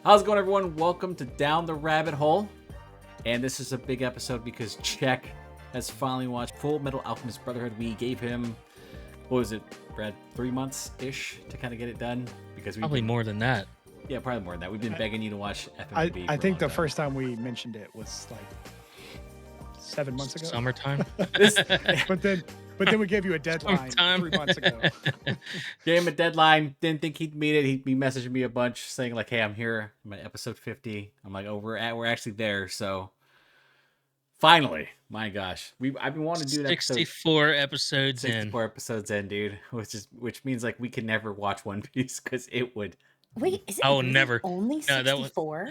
How's it going, everyone? Welcome to Down the Rabbit Hole. And this is a big episode because Czech has finally watched Fullmetal Alchemist Brotherhood. We gave him, what was it, Brad, 3 months-ish to kind of get it done? Because Probably more than that. Yeah, probably more than that. We've been begging you to watch FMAB. I think the first time we mentioned it was like 7 months ago. Summertime. But then we gave you a deadline 3 months ago. Gave him a deadline. Didn't think he'd meet it. He messaged me a bunch saying like, "Hey, I'm here. I'm at episode 50." I'm like, "Oh, we're actually there." So finally, my gosh, I've been wanting to do that. 64 episodes 64 episodes in, dude. Which means like we can never watch One Piece because it would. Wait, is it really never only 64?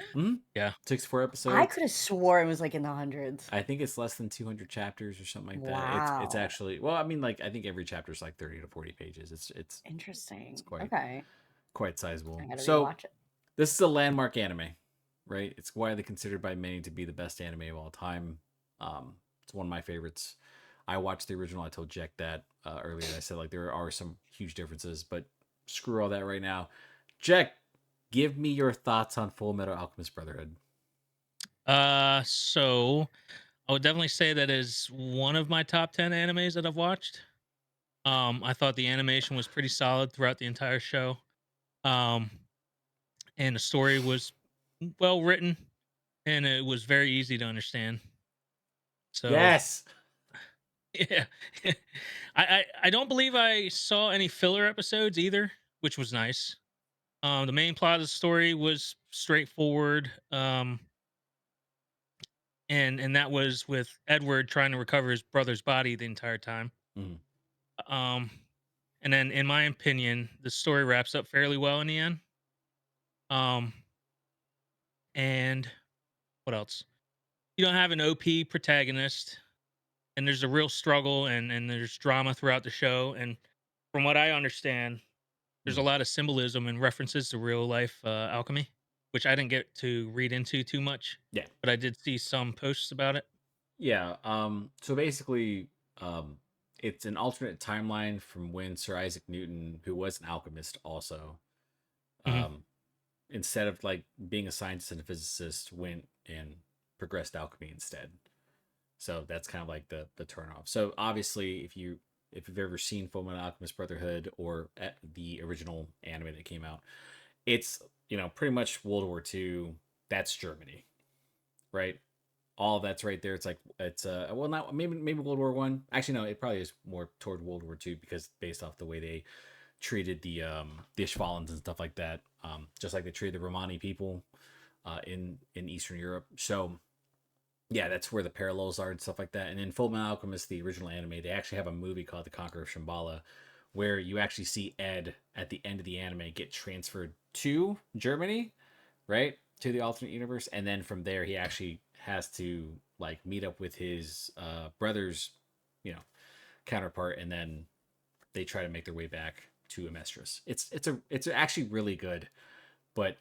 Yeah, 64 episodes. I could have swore it was like in the hundreds. I think it's less than 200 chapters or something like that. Wow. It's actually, well, I mean, like I think every chapter is like 30 to 40 pages. It's interesting. It's quite sizable. I gotta So rewatch it. this is a landmark anime, right? It's widely considered by many to be the best anime of all time. It's one of my favorites. I watched the original. I told Jack that earlier. I said like there are some huge differences, but screw all that right now. Jack, give me your thoughts on Fullmetal Alchemist Brotherhood. So I would definitely say that is one of my top 10 animes that I've watched. I thought the animation was pretty solid throughout the entire show. And the story was well written and it was very easy to understand. So Yes. Yeah. I don't believe I saw any filler episodes either, which was nice. The main plot of the story was straightforward. And that was with Edward trying to recover his brother's body the entire time. Mhm. And then in my opinion, the story wraps up fairly well in the end. And what else? You don't have an OP protagonist, and there's a real struggle and there's drama throughout the show. And from what I understand, there's a lot of symbolism and references to real life alchemy, which I didn't get to read into too much. Yeah. But I did see some posts about it. Yeah. So basically, it's an alternate timeline from when Sir Isaac Newton, who was an alchemist, also, instead of like being a scientist and a physicist, went and progressed alchemy instead. So that's kind of like the turnoff. So obviously, if you've ever seen Fullmetal Alchemist Brotherhood or the original anime that came out, it's pretty much World War II. That's Germany, right? All that's right there. It's like well, not maybe World War One. Actually, no, it probably is more toward World War II because based off the way they treated the Ishvalans and stuff like that, just like they treated the Romani people in Eastern Europe. So yeah, that's where the parallels are and stuff like that. And in Fullmetal Alchemist, the original anime, they actually have a movie called The Conqueror of Shambhala, where you actually see Ed at the end of the anime get transferred to Germany, right? To the alternate universe. And then from there, he actually has to like meet up with his brother's, counterpart. And then they try to make their way back to Amestris. It's actually really good. But,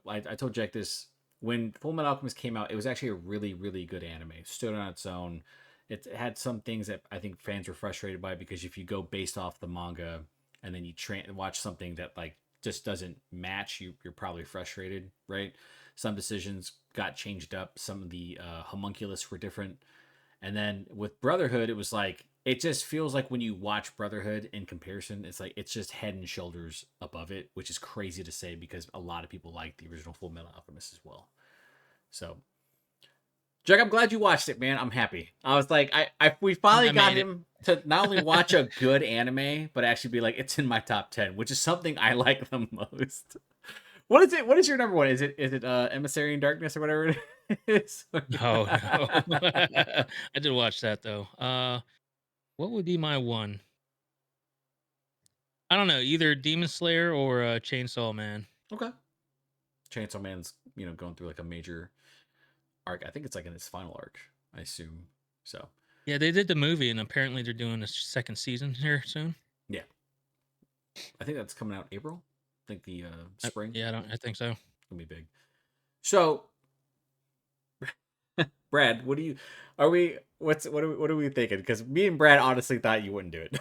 I told Jack this. When Fullmetal Alchemist came out, it was actually a really, really good anime. It stood on its own. It had some things that I think fans were frustrated by because if you go based off the manga and then you watch something that like just doesn't match, you're probably frustrated, right? Some decisions got changed up. Some of the homunculus were different. And then with Brotherhood, it was like, it just feels like when you watch Brotherhood in comparison, it's like, it's just head and shoulders above it, which is crazy to say because a lot of people like the original Fullmetal Alchemist as well. So, Jack, I'm glad you watched it, man. I'm happy. I was like, we finally got him to not only watch a good anime, but actually be like, it's in my top 10, which is something I like the most. What is it? What is your number one? Is it Emissary in Darkness or whatever it is? No. I did watch that though. What would be my one? I don't know, either Demon Slayer or Chainsaw Man. Okay. Chainsaw Man's, going through like a major arc. I think it's like in its final arc, I assume. So yeah, they did the movie, and apparently they're doing a second season here soon. Yeah, I think that's coming out April. I think the spring. I think so. It'll be big. So, Brad, what are we thinking? Because me and Brad honestly thought you wouldn't do it.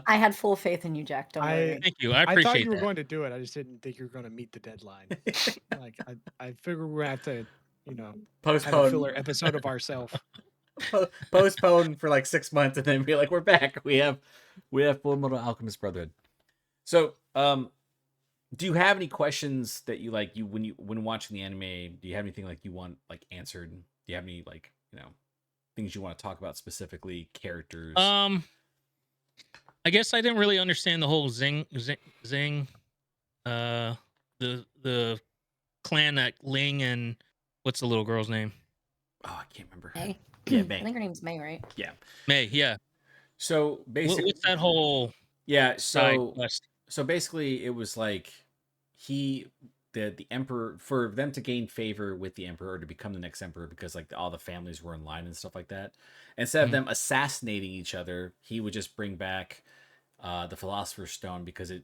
I had full faith in you, Jack. Don't worry. Thank you. I I thought appreciate you were that. going to do it. I just didn't think you were going to meet the deadline. Like I figured we're gonna have to, have a Postpone. filler episode of ourselves. Postpone for like 6 months and then be like, we're back. We have Fullmetal Alchemist Brotherhood. So, do you have any questions that you like when watching the anime? Do you have anything like you want like answered? Do you have any like things you want to talk about specifically? Characters? I guess I didn't really understand the whole Zing, the clan that Ling and what's the little girl's name? Oh, I can't remember. May. Yeah, I May. think her name's May, right? Yeah. May. Yeah. So basically, What's that whole side So quest? so basically, it was like the emperor, for them to gain favor with the emperor, to become the next emperor, because like all the families were in line and stuff like that. Instead of them assassinating each other, he would just bring back the philosopher's stone, because it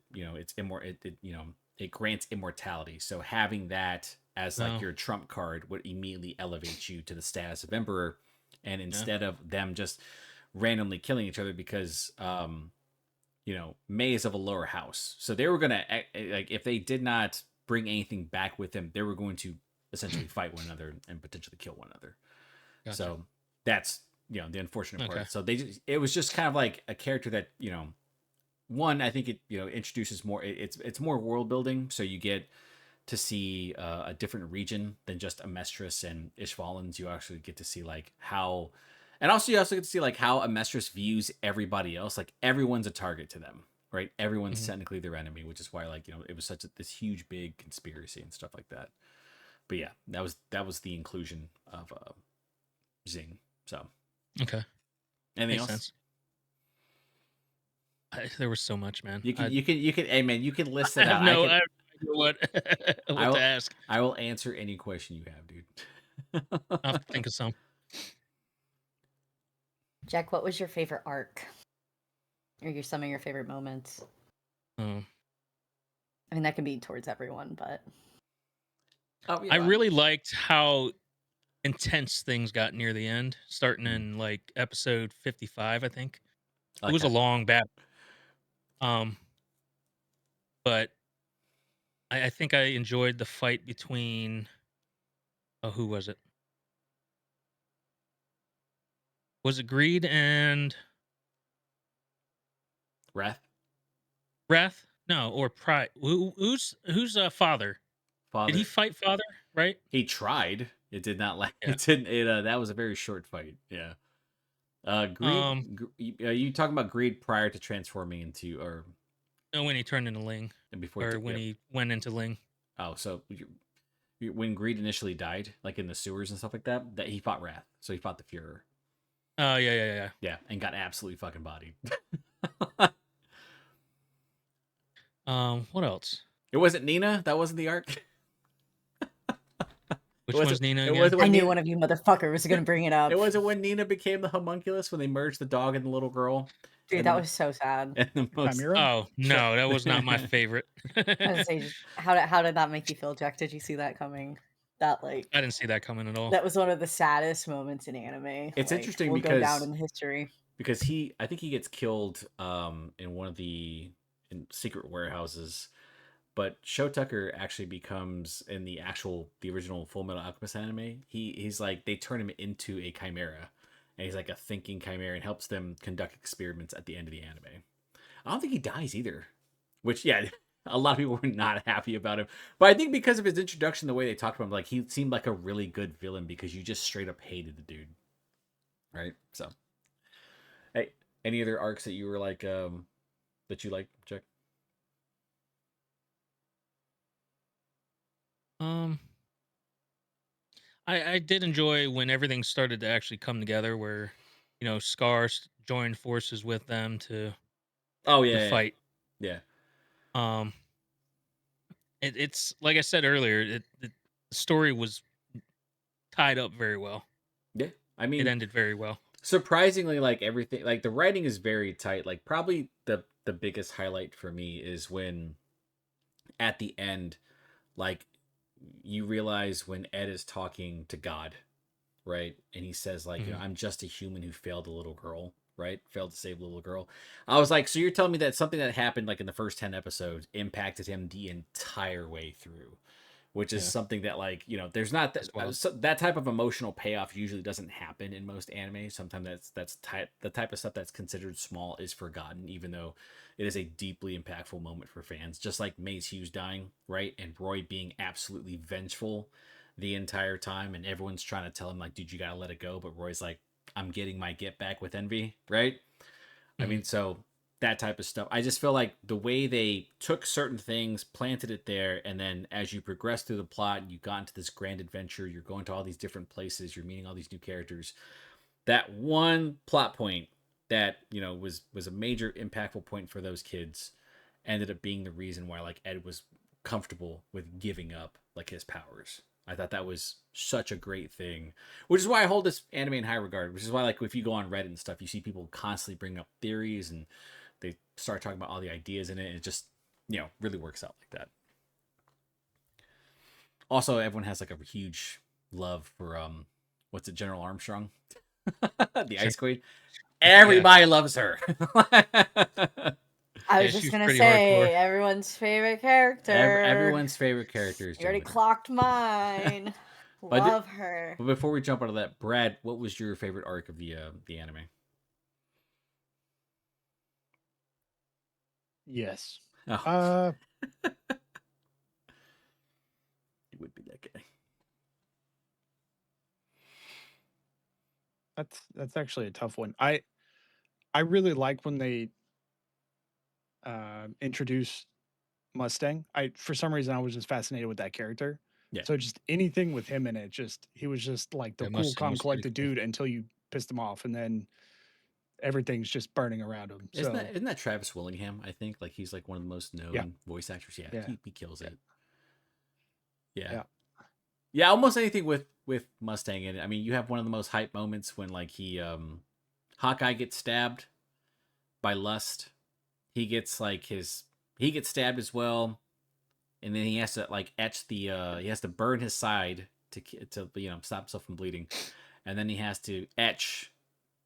grants immortality. So having that as like your trump card would immediately elevate you to the status of emperor. And instead of them just randomly killing each other, because May is of a lower house, so they were gonna, like, if they did not bring anything back with them, they were going to essentially fight one another and potentially kill one another. Gotcha. So that's the unfortunate part. Okay. So it was just kind of like a character that one, I think it introduces more. It's more world building, so you get to see a different region than just Amestris and Ishvalans. You actually get to see like how, and also you also get to see like how Amestris views everybody else. Like everyone's a target to them, right? Everyone's technically their enemy, which is why like it was such this huge big conspiracy and stuff like that. But yeah, that was the inclusion of Zing. So Okay. anything Makes else? sense. There was so much, man. You can hey man, you can list it I out. have no I idea what to ask. I will answer any question you have, dude. I'll have to think of some. Jack, what was your favorite arc? Or some of your favorite moments? I mean, that can be towards everyone, but I really liked how intense things got near the end, starting in like episode 55, I think. It was a long battle. But I think I enjoyed the fight between who was it? Was it Greed and Wrath? Wrath? No, or Pride. Who's father? Did he fight father? Right? He tried. It did not like Yeah. it. Didn't. That was a very short fight. Yeah. Greed. You talking about Greed prior to transforming into, or No, when he turned into Ling, and before? or when he went into Ling. Oh, so when Greed initially died, like in the sewers and stuff like that, that he fought Wrath. So he fought the Führer. Oh yeah. Yeah, and got absolutely fucking bodied. What else? It wasn't Nina. That wasn't the arc. Which one's Nina again? It wasn't I when knew Nina, one of you motherfuckers was going to bring it up. It wasn't when Nina became the homunculus, when they merged the dog and the little girl. Dude, that was so sad. And the most, Chimera? Oh no, that was not my favorite. I was gonna say, how did that make you feel, Jack? Did you see that coming? That I didn't see that coming at all. that was one of the saddest moments in anime. It's interesting will go down because- in history. because I think he gets killed in one of the secret warehouses, but Sho Tucker actually becomes, in the original Fullmetal Alchemist anime, he's like, they turn him into a chimera, and he's like a thinking chimera and helps them conduct experiments at the end of the anime. I don't think he dies either, which, yeah, a lot of people were not happy about him, but I think because of his introduction, the way they talked about him, like, he seemed like a really good villain because you just straight up hated the dude, right? So hey, any other arcs that you were like that you like, Chuck? I did enjoy when everything started to actually come together, where Scar joined forces with them to fight. Yeah. It's like I said earlier, the story was tied up very well. Yeah. I mean, It ended very well. surprisingly, like everything, like the writing is very tight. Like probably the biggest highlight for me is when at the end, like, you realize when Ed is talking to God, right? And he says like, I'm just a human who failed a little girl. right? Failed to save the little girl. I was like, so you're telling me that something that happened like in the first 10 episodes impacted him the entire way through, which is Yeah. something that, like, there's not That's wild. that type of emotional payoff usually doesn't happen in most anime. Sometimes the type of stuff that's considered small is forgotten, even though it is a deeply impactful moment for fans. Just like Mace Hughes dying, right, and Roy being absolutely vengeful the entire time, and everyone's trying to tell him like, dude, you gotta let it go, but Roy's like, I'm getting my get back with Envy, right? I mean, so that type of stuff. I just feel like the way they took certain things, planted it there, and then as you progress through the plot, you got into this grand adventure, you're going to all these different places, you're meeting all these new characters. That one plot point that, was a major impactful point for those kids ended up being the reason why, like, Ed was comfortable with giving up, like, his powers. I thought that was such a great thing, which is why I hold this anime in high regard, which is why, like, if you go on Reddit and stuff, you see people constantly bring up theories and they start talking about all the ideas in it, and it just, really works out like that. Also, everyone has like a huge love for what's it, General Armstrong? The Ice Queen. Everybody loves her. I was just gonna say everyone's favorite character. Everyone's favorite character is You already clocked mine. Love her. But before we jump out of that, Brad, what was your favorite arc of the anime? Yes. Oh. You would be that guy. That's actually a tough one. I really like when they introduce Mustang. For some reason I was just fascinated with that character. Yeah. So just anything with him in it, he was just like the cool, calm, collected cool dude until you pissed him off, and then everything's just burning around him. Isn't that Travis Willingham? I think like he's like one of the most known voice actors. Yeah. He kills it. Yeah. Almost anything with Mustang in it. I mean, you have one of the most hype moments when like he Hawkeye gets stabbed by Lust. He gets stabbed as well, and then he has to like etch he has to burn his side to stop himself from bleeding, and then he has to etch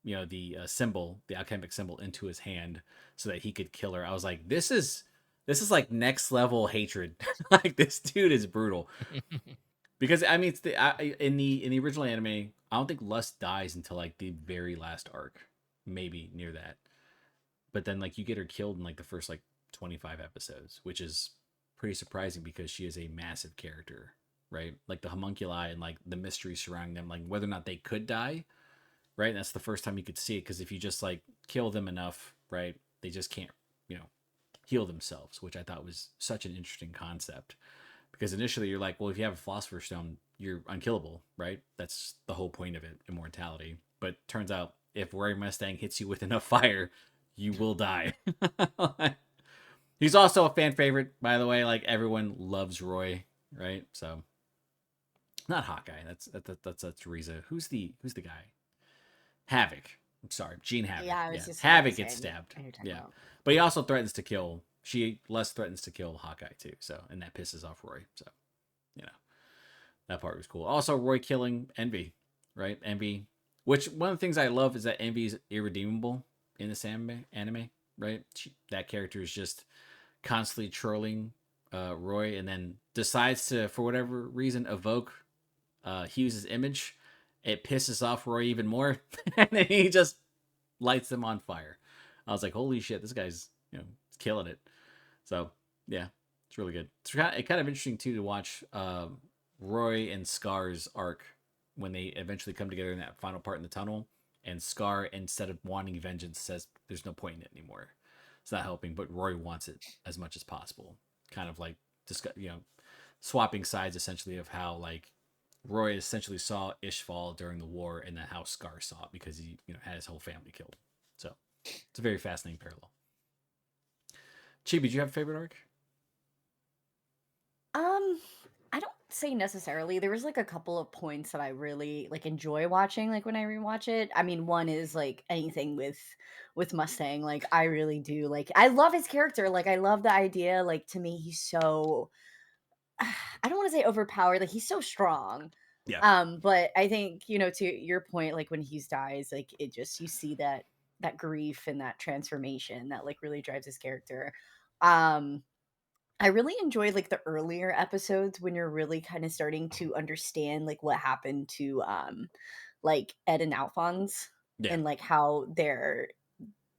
the symbol, the alchemic symbol, into his hand so that he could kill her. I was like, this is like next level hatred. Like, this dude is brutal. Because I mean, it's in the original anime, I don't think Lust dies until like the very last arc, maybe near that. But then like you get her killed in like the first like 25 episodes, which is pretty surprising because she is a massive character, right? Like the homunculi and like the mystery surrounding them, like whether or not they could die, right? And that's the first time you could see it, because if you just like kill them enough, right, they just can't, heal themselves, which I thought was such an interesting concept. Because initially you're like, well, if you have a Philosopher's Stone, you're unkillable, right? That's the whole point of it, immortality. But turns out if Roy Mustang hits you with enough fire, you will die. He's also a fan favorite, by the way. Like, everyone loves Roy, right? So, not Hawkeye. That's Riza. Who's the guy? Havoc. I'm sorry, Gene Havoc. Yeah, I was just Havoc gets stabbed. Yeah, about. But he also threatens to kill. Less threatens to kill Hawkeye too. So, and that pisses off Roy. So, that part was cool. Also, Roy killing Envy, right? Envy, which one of the things I love is that Envy is irredeemable in this anime, right? That character is just constantly trolling Roy, and then decides to, for whatever reason, evoke Hughes' image. It pisses off Roy even more, and then he just lights them on fire. I was like, holy shit, this guy's killing it. So yeah, it's really good. It's kind of interesting too to watch Roy and Scar's arc when they eventually come together in that final part in the tunnel, and Scar, instead of wanting vengeance, says there's no point in it anymore. It's not helping, but Roy wants it as much as possible. Kind of like swapping sides essentially of how like Roy essentially saw Ishval during the war, and then how Scar saw it because he had his whole family killed. So it's a very fascinating parallel. Chibi, did you have a favorite arc? I don't say necessarily. There was like a couple of points that I really like enjoy watching, like when I rewatch it. I mean, one is like anything with Mustang. Like, I really do, like, I love his character. Like, I love the idea. Like, to me, he's so I don't want to say overpowered. Like, he's so strong. Yeah. But I think, to your point, like when Hughes dies, like it just, you see that that grief and that transformation that like really drives his character. Um I really enjoy like the earlier episodes when you're really kind of starting to understand like what happened to like Ed and Alphonse, Yeah. and like how they're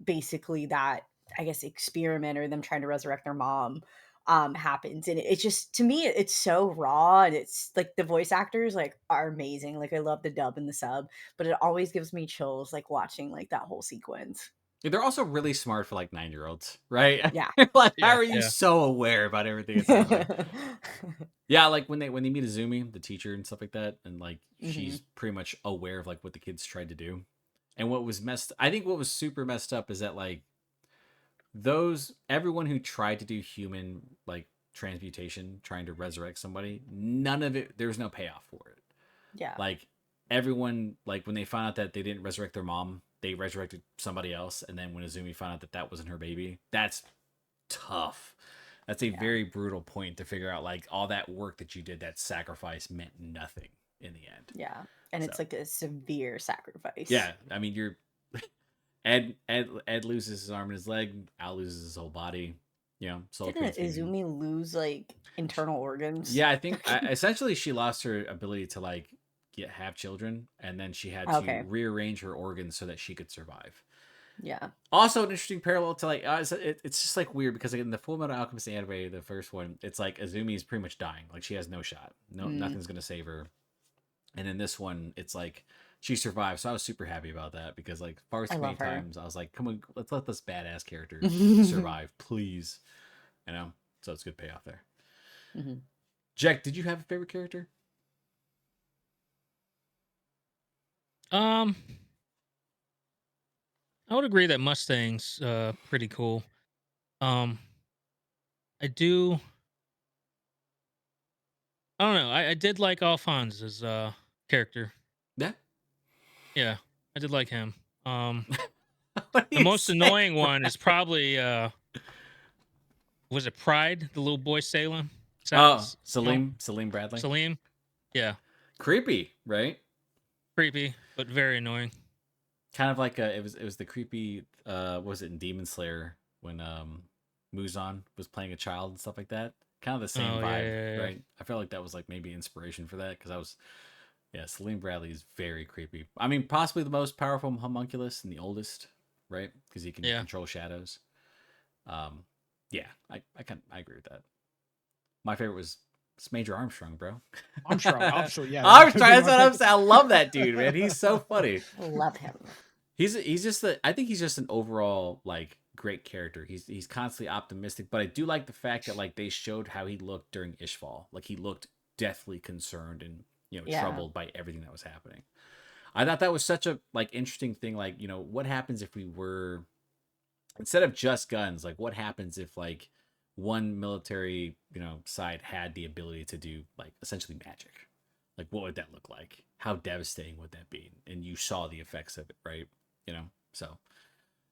basically that, I guess, experiment or them trying to resurrect their mom happens. And it's just, to me, it's so raw, and it's like the voice actors like are amazing. Like I love the dub and the sub, but it always gives me chills like watching like that whole sequence. They're also really smart for like 9-year-olds, right? Yeah. Like, how Yeah, are you yeah. so aware about everything that's happening? Yeah, like when they meet Azumi, the teacher and stuff like that, and like Hmm. she's pretty much aware of like what the kids tried to do. And I think what was super messed up is that like everyone who tried to do human like transmutation, trying to resurrect somebody, none of it, there was no payoff for it. Yeah. Like everyone, like when they found out that they didn't resurrect their mom, they resurrected somebody else, and then when Azumi found out that that wasn't her baby, that's tough. That's a Yeah. very brutal point to figure out. Like all that work that you did, that sacrifice meant nothing in the end. Yeah. And it's So, like a severe sacrifice. yeah, I mean, you're Ed loses his arm and his leg. Al loses his whole body. You know, soul Didn't transfusion. Izumi lose like internal organs? Yeah, I think essentially she lost her ability to like have children, and then she had to Okay. rearrange her organs so that she could survive. Yeah. Also, an interesting parallel to like it's just like weird because like in the Fullmetal Alchemist anime, the first one, it's like Azumi is pretty much dying. Like she has no shot. Nothing's gonna save her. And in this one, it's like she survived. So I was super happy about that because like far I too many love her. times I was like, come on, let's let this badass character Mhm. survive, please. You know, so it's good payoff there. Jack, did you have a favorite character? I would agree that Mustang's pretty cool. I do. I don't know. I did like Alphonse's character. Yeah. Yeah, I did like him. What do The you most say? annoying one is probably was it Pride, the little boy Salem? Oh, Salim Bradley. Salim. Yeah, Creepy, right? creepy but very annoying. Kind of like it was the creepy what was it in Demon Slayer when Muzan was playing a child and stuff like that. Kind of the same Oh, vibe, yeah. right? I felt like that was like maybe inspiration for that because I was Salim Bradley is very creepy. I mean, possibly the most powerful homunculus and the oldest, right? Because he can Yeah. control shadows. Yeah, I agree with that. My favorite was Major Armstrong, bro. Armstrong, absolutely, yeah. Armstrong, that's what I'm saying. I love that dude, man. He's so funny. Love him. He's just I think he's just an overall like great character. He's constantly optimistic, but I do like the fact that like they showed how he looked during Ishval. Like he looked deathly concerned and Yeah. troubled by everything that was happening. I thought that was such a like interesting thing. Like what happens if we were instead of just guns? Like what happens if like one military side had the ability to do like essentially magic? Like what would that look like? How devastating would that be? And you saw the effects of it, right? So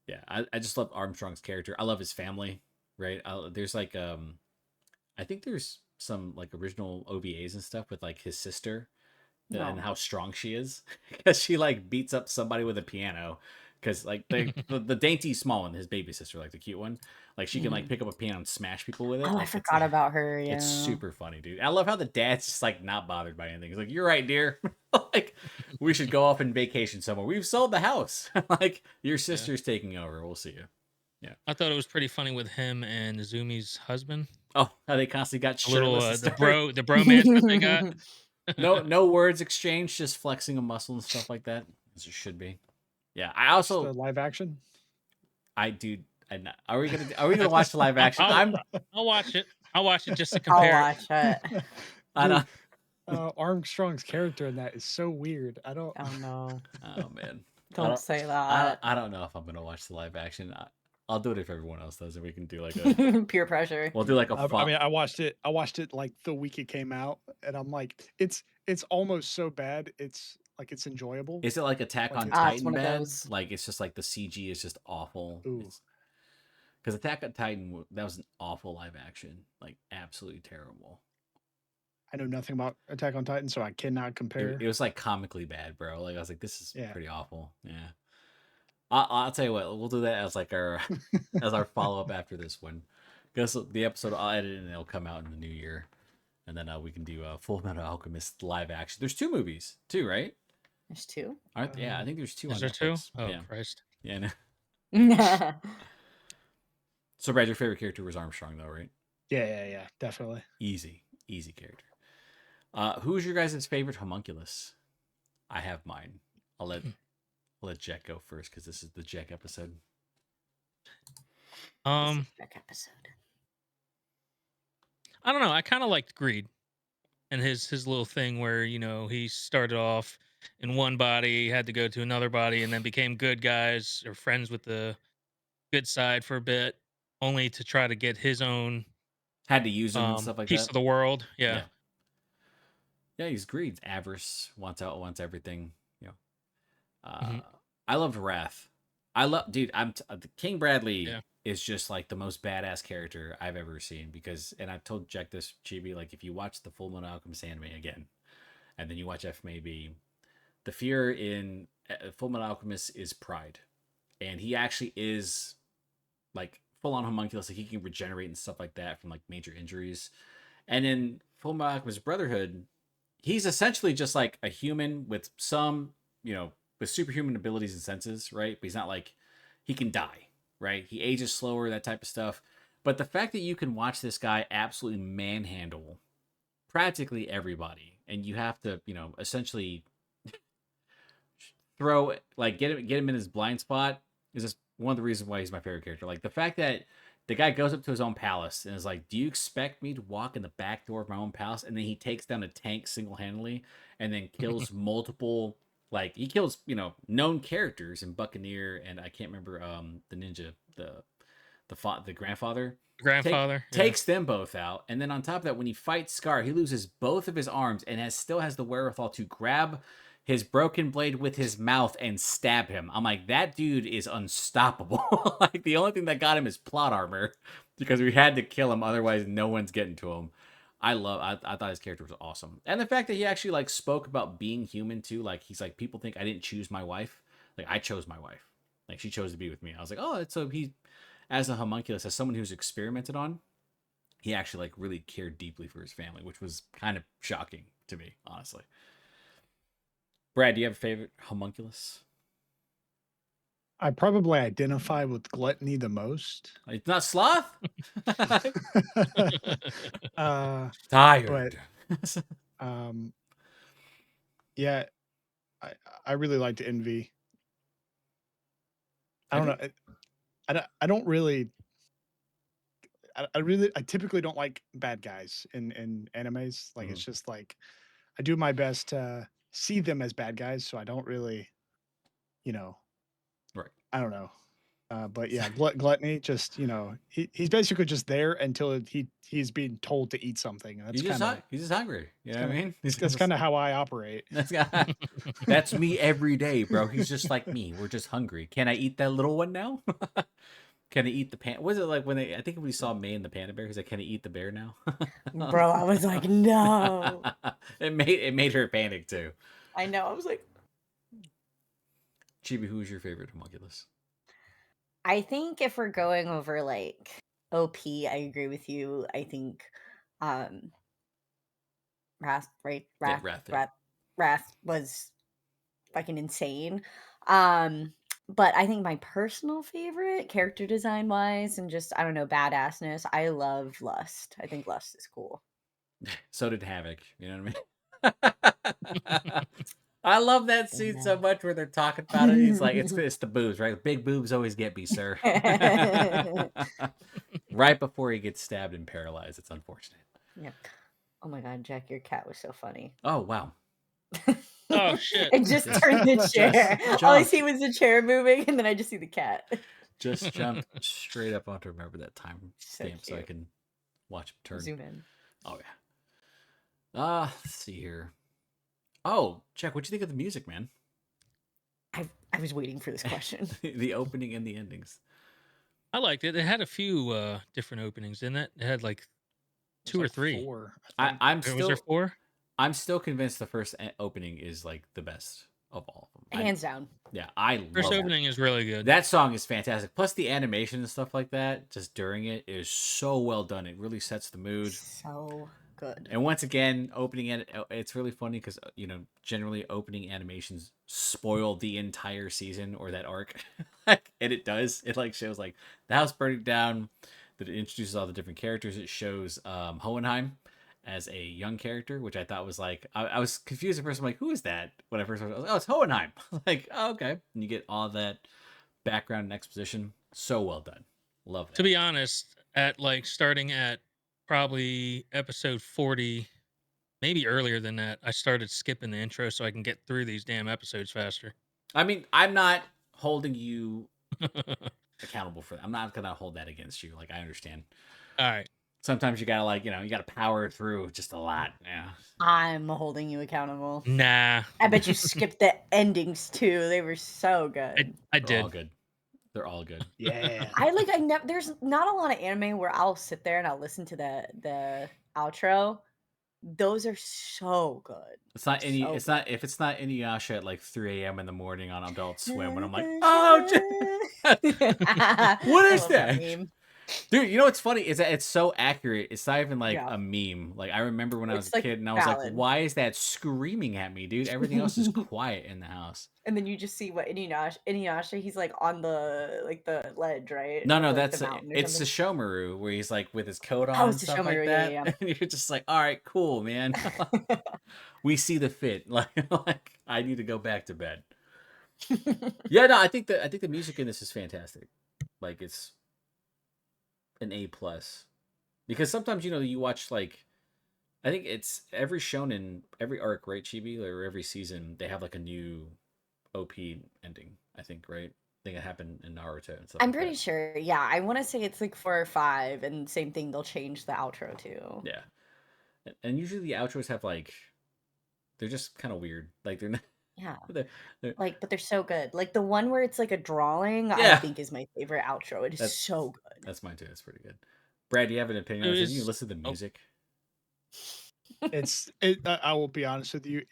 yeah, I just love Armstrong's character. I love his family, right? There's like I think there's some like original OVAs and stuff with like his sister and No. how strong she is because she like beats up somebody with a piano because like the dainty small one, his baby sister, like the cute one, like she can like pick up a piano and smash people with it. Oh, I Like forgot about her. Yeah. it's super funny, dude. I love how the dad's just like not bothered by anything. He's like, "You're right, dear. Like, we should go off on vacation somewhere. We've sold the house. Like, your sister's taking over. We'll see you." Yeah. I thought it was pretty funny with him and Zumi's husband. Oh, how they constantly got A little shirtless. the bromance that they got. No words exchanged, just flexing a muscle and stuff like that, as it should be. Yeah, I Just also the live action. Are we gonna watch the live action? I'll watch it. I'll watch it just to I'll compare. watch it. I don't. Armstrong's character in that is so weird. I don't. Oh no. Oh man. Don't say that. I don't know if I'm gonna watch the live action. I'll do it if everyone else does, and we can do like a. Peer pressure. We'll do like a. I mean, I watched it. I watched it like the week it came out, and I'm like, it's almost so bad. It's like it's enjoyable. Is it like Attack on Like, it's Titan one of bad? those. Like it's just like the CG is just awful. Ooh. Because Attack on Titan, that was an awful live action, like absolutely terrible. I know nothing about Attack on Titan, so I cannot compare. It was like comically bad, bro. Like I was like, this is Yeah. pretty awful. Yeah. I'll tell you what, we'll do that as like our as our follow up after this one. Because the episode I'll edit it and it'll come out in the new year, and then we can do Full Metal Alchemist live action. There's 2 movies, too, right? There's 2. Aren't yeah? I think there's 2 Is on there 2? Netflix. Oh Yeah, Christ. yeah. No. Yeah. So, Brad, your favorite character was Armstrong, though, right? Yeah, definitely. Easy character. Who's your guys' favorite homunculus? I have mine. I'll let Jack go first because this is the Jack episode. Episode. I don't know. I kind of liked Greed and his little thing where he started off in one body, had to go to another body, and then became good guys or friends with the good side for a bit, only to try to get his own Had to use him and stuff like piece that. of the world. Yeah. Yeah, he's greed, avarice, wants everything. You know, Mhm. I loved Wrath. Dude. King Bradley Yeah. is just like the most badass character I've ever seen because, and I've told Jack this, Chibi, like if you watch the Full Metal Alchemist anime again, and then you watch FMAB, the fear in Full Metal Alchemist is pride, and he actually is like full on homunculus, like he can regenerate and stuff like that from like major injuries. And in Full Metal Alchemist Brotherhood, he's essentially just like a human with some, with superhuman abilities and senses, right? But he's not like he can die, right? He ages slower, that type of stuff. But the fact that you can watch this guy absolutely manhandle practically everybody, and you have to, essentially throw like get him in his blind spot is just one of the reasons why he's my favorite character. Like the fact that the guy goes up to his own palace and is like, "Do you expect me to walk in the back door of my own palace?" And then he takes down a tank single-handedly and then kills multiple, like he kills, known characters in Buccaneer and I can't remember the ninja, the grandfather. Grandfather. Yeah. Takes them both out, and then on top of that, when he fights Scar, he loses both of his arms and still has the wherewithal to grab his broken blade with his mouth and stab him. I'm like, that dude is unstoppable. Like the only thing that got him is plot armor because we had to kill him, otherwise no one's getting to him. I thought his character was awesome, and the fact that he actually like spoke about being human too. Like he's like, people think I didn't choose my wife. Like I chose my wife. Like she chose to be with me. I was like, oh, so he, as a homunculus, as someone who's experimented on, he actually like really cared deeply for his family, which was kind of shocking to me, honestly. Brad, do you have a favorite homunculus? I probably identify with Gluttony the most. It's not Sloth. Tired. But yeah, I really liked Envy. I don't know. I don't really. I typically don't like bad guys in animes. Like it's just like I do my best to see them as bad guys, so I don't really, right. I don't know. But yeah, Gluttony, just he's basically just there until he's being told to eat something. And he's just hungry. You know what I mean? That's kind of how I operate. That's me every day, bro. He's just like me. We're just hungry. Can I eat that little one now? Can I eat the pan? Was it like when I think we saw May and the panda bear? He's like, "Can I eat the bear now?" Bro, I was like, no. It made her panic too. I know. I was like, Chibi, who's your favorite homunculus? I think if we're going over like OP, I agree with you. I think Wrath, right? Yeah, Wrath was fucking insane. But I think my personal favorite, character design wise, and just I don't know, badassness, I love Lust. I think Lust is cool. So did Havoc. You know what I mean? I love that scene so much where they're talking about it. He's like, it's the boobs, right? Big boobs always get me, sir. Right before he gets stabbed and paralyzed. It's unfortunate. Yeah. Oh my god, Jack, your cat was so funny. Oh wow. Oh shit! I just turned the chair. All I see was the chair moving, and then I just see the cat. Just jumped straight up onto remember that time stamp so I can watch him turn. Zoom in. Oh yeah. Let's see here. Oh, Jack, what'd you think of the music, man? I was waiting for this question. The opening and the endings. I liked it. It had a few different openings, didn't it? It had like 2 or 3. 4. I'm Was there 4? I'm still convinced the first opening is like the best of all of them. Hands down. Yeah, I First love it. opening is really good. That song is fantastic. Plus the animation and stuff like that, just during it, is so well done. It really sets the mood. So good. And once again, opening it, it's really funny because generally opening animations spoil the entire season or that arc, and it does. It like shows like the house burning down, that it introduces all the different characters. It shows Hohenheim as a young character, which I thought was like I was confused at first. I'm like, who is that? When I first heard it, I was like, oh, it's Hohenheim. Like, oh, okay, and you get all that background and exposition. So well done. Love that. To be honest, at like starting at probably episode 40, maybe earlier than that, I started skipping the intro so I can get through these damn episodes faster. I mean, I'm not holding you accountable for that. I'm not gonna hold that against you. Like, I understand. All right. Sometimes you gotta you gotta power through just a lot. Yeah. I'm holding you accountable. Nah. I bet you skipped the endings too. They were so good. I They're did. all good. They're all good. Yeah. I never. There's not a lot of anime where I'll sit there and I'll listen to the outro. Those are so good. It's not any. So It's not if it's not Inuyasha at like 3 a.m. in the morning on Adult Swim when I'm like, what what is that? Meme. Dude, you know what's funny is that it's so accurate. It's not even like Yeah. a meme. Like I remember when I was It's, a like, kid and I was like, valid. why is that screaming at me, dude? Everything else is quiet in the house. And then you just see what Inuyasha, he's like on the ledge, right? No, Of, no, like, that's the mountain or it's the something. Shomaru where he's like with his coat on Oh, and it's the stuff like Shomaru, that, yeah. and you're just like, all right, cool, man. We see the fit. Like I need to go back to bed. Yeah, no, I think the music in this is fantastic. Like it's an A plus because sometimes you watch like I think it's every shonen, every arc, right, Chibi, or every season they have like a new OP ending. I think, right? I think it happened in Naruto and stuff. I'm like pretty that. sure. Yeah, I want to say it's like 4 or 5, and same thing. They'll change the outro too. Yeah, and usually the outros have like they're just kind of weird. Like they're not. Yeah. They're, Like, but they're so good. Like the one where it's like a drawing, I Yeah. think is my favorite outro. It is That's- so good. That's mine too. That's pretty good. Brad, do you have an opinion on this? Did you listen to the music? I will be honest with you.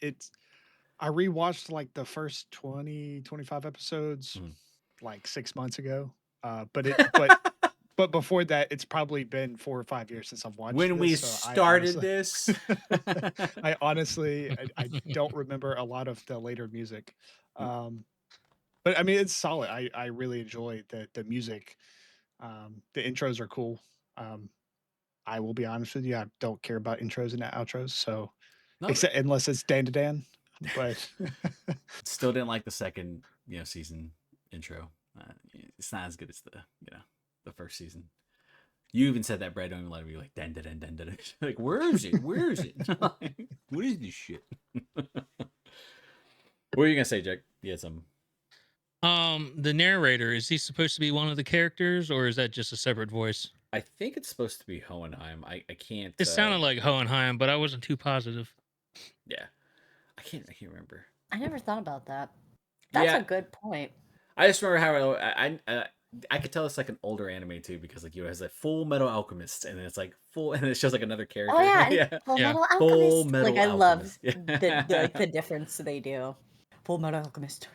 I rewatched like the first 20, 25 episodes Mhm. like 6 months ago. But before that, it's probably been 4 or 5 years since I've watched When we this, so started this, I honestly I don't remember a lot of the later music. But I mean it's solid. I really enjoy the music. The intros are cool. I will be honest with you, I don't care about intros and outros, so No, except unless it's Dan to Dan. But still didn't like the second season intro. It's not as good as the first season. You even said that, Brad. Don't even let me like den den den den. Like where is it? Where is it? What is this shit? What were you gonna say, Jack? You had some. The narrator, is he supposed to be one of the characters or is that just a separate voice? I think it's supposed to be Hohenheim. I can't. It sounded like Hohenheim, but I wasn't too positive. Yeah, I can't remember. I never thought about that. That's Yeah. a good point. I just remember how I could tell it's like an older anime too because like it has like Fullmetal Alchemist and then it's like full and it shows like another character. Oh yeah, yeah. Full Yeah. Metal Full Alchemist. Metal Like I love Alchemist. the difference they do. Full Metal Alchemist.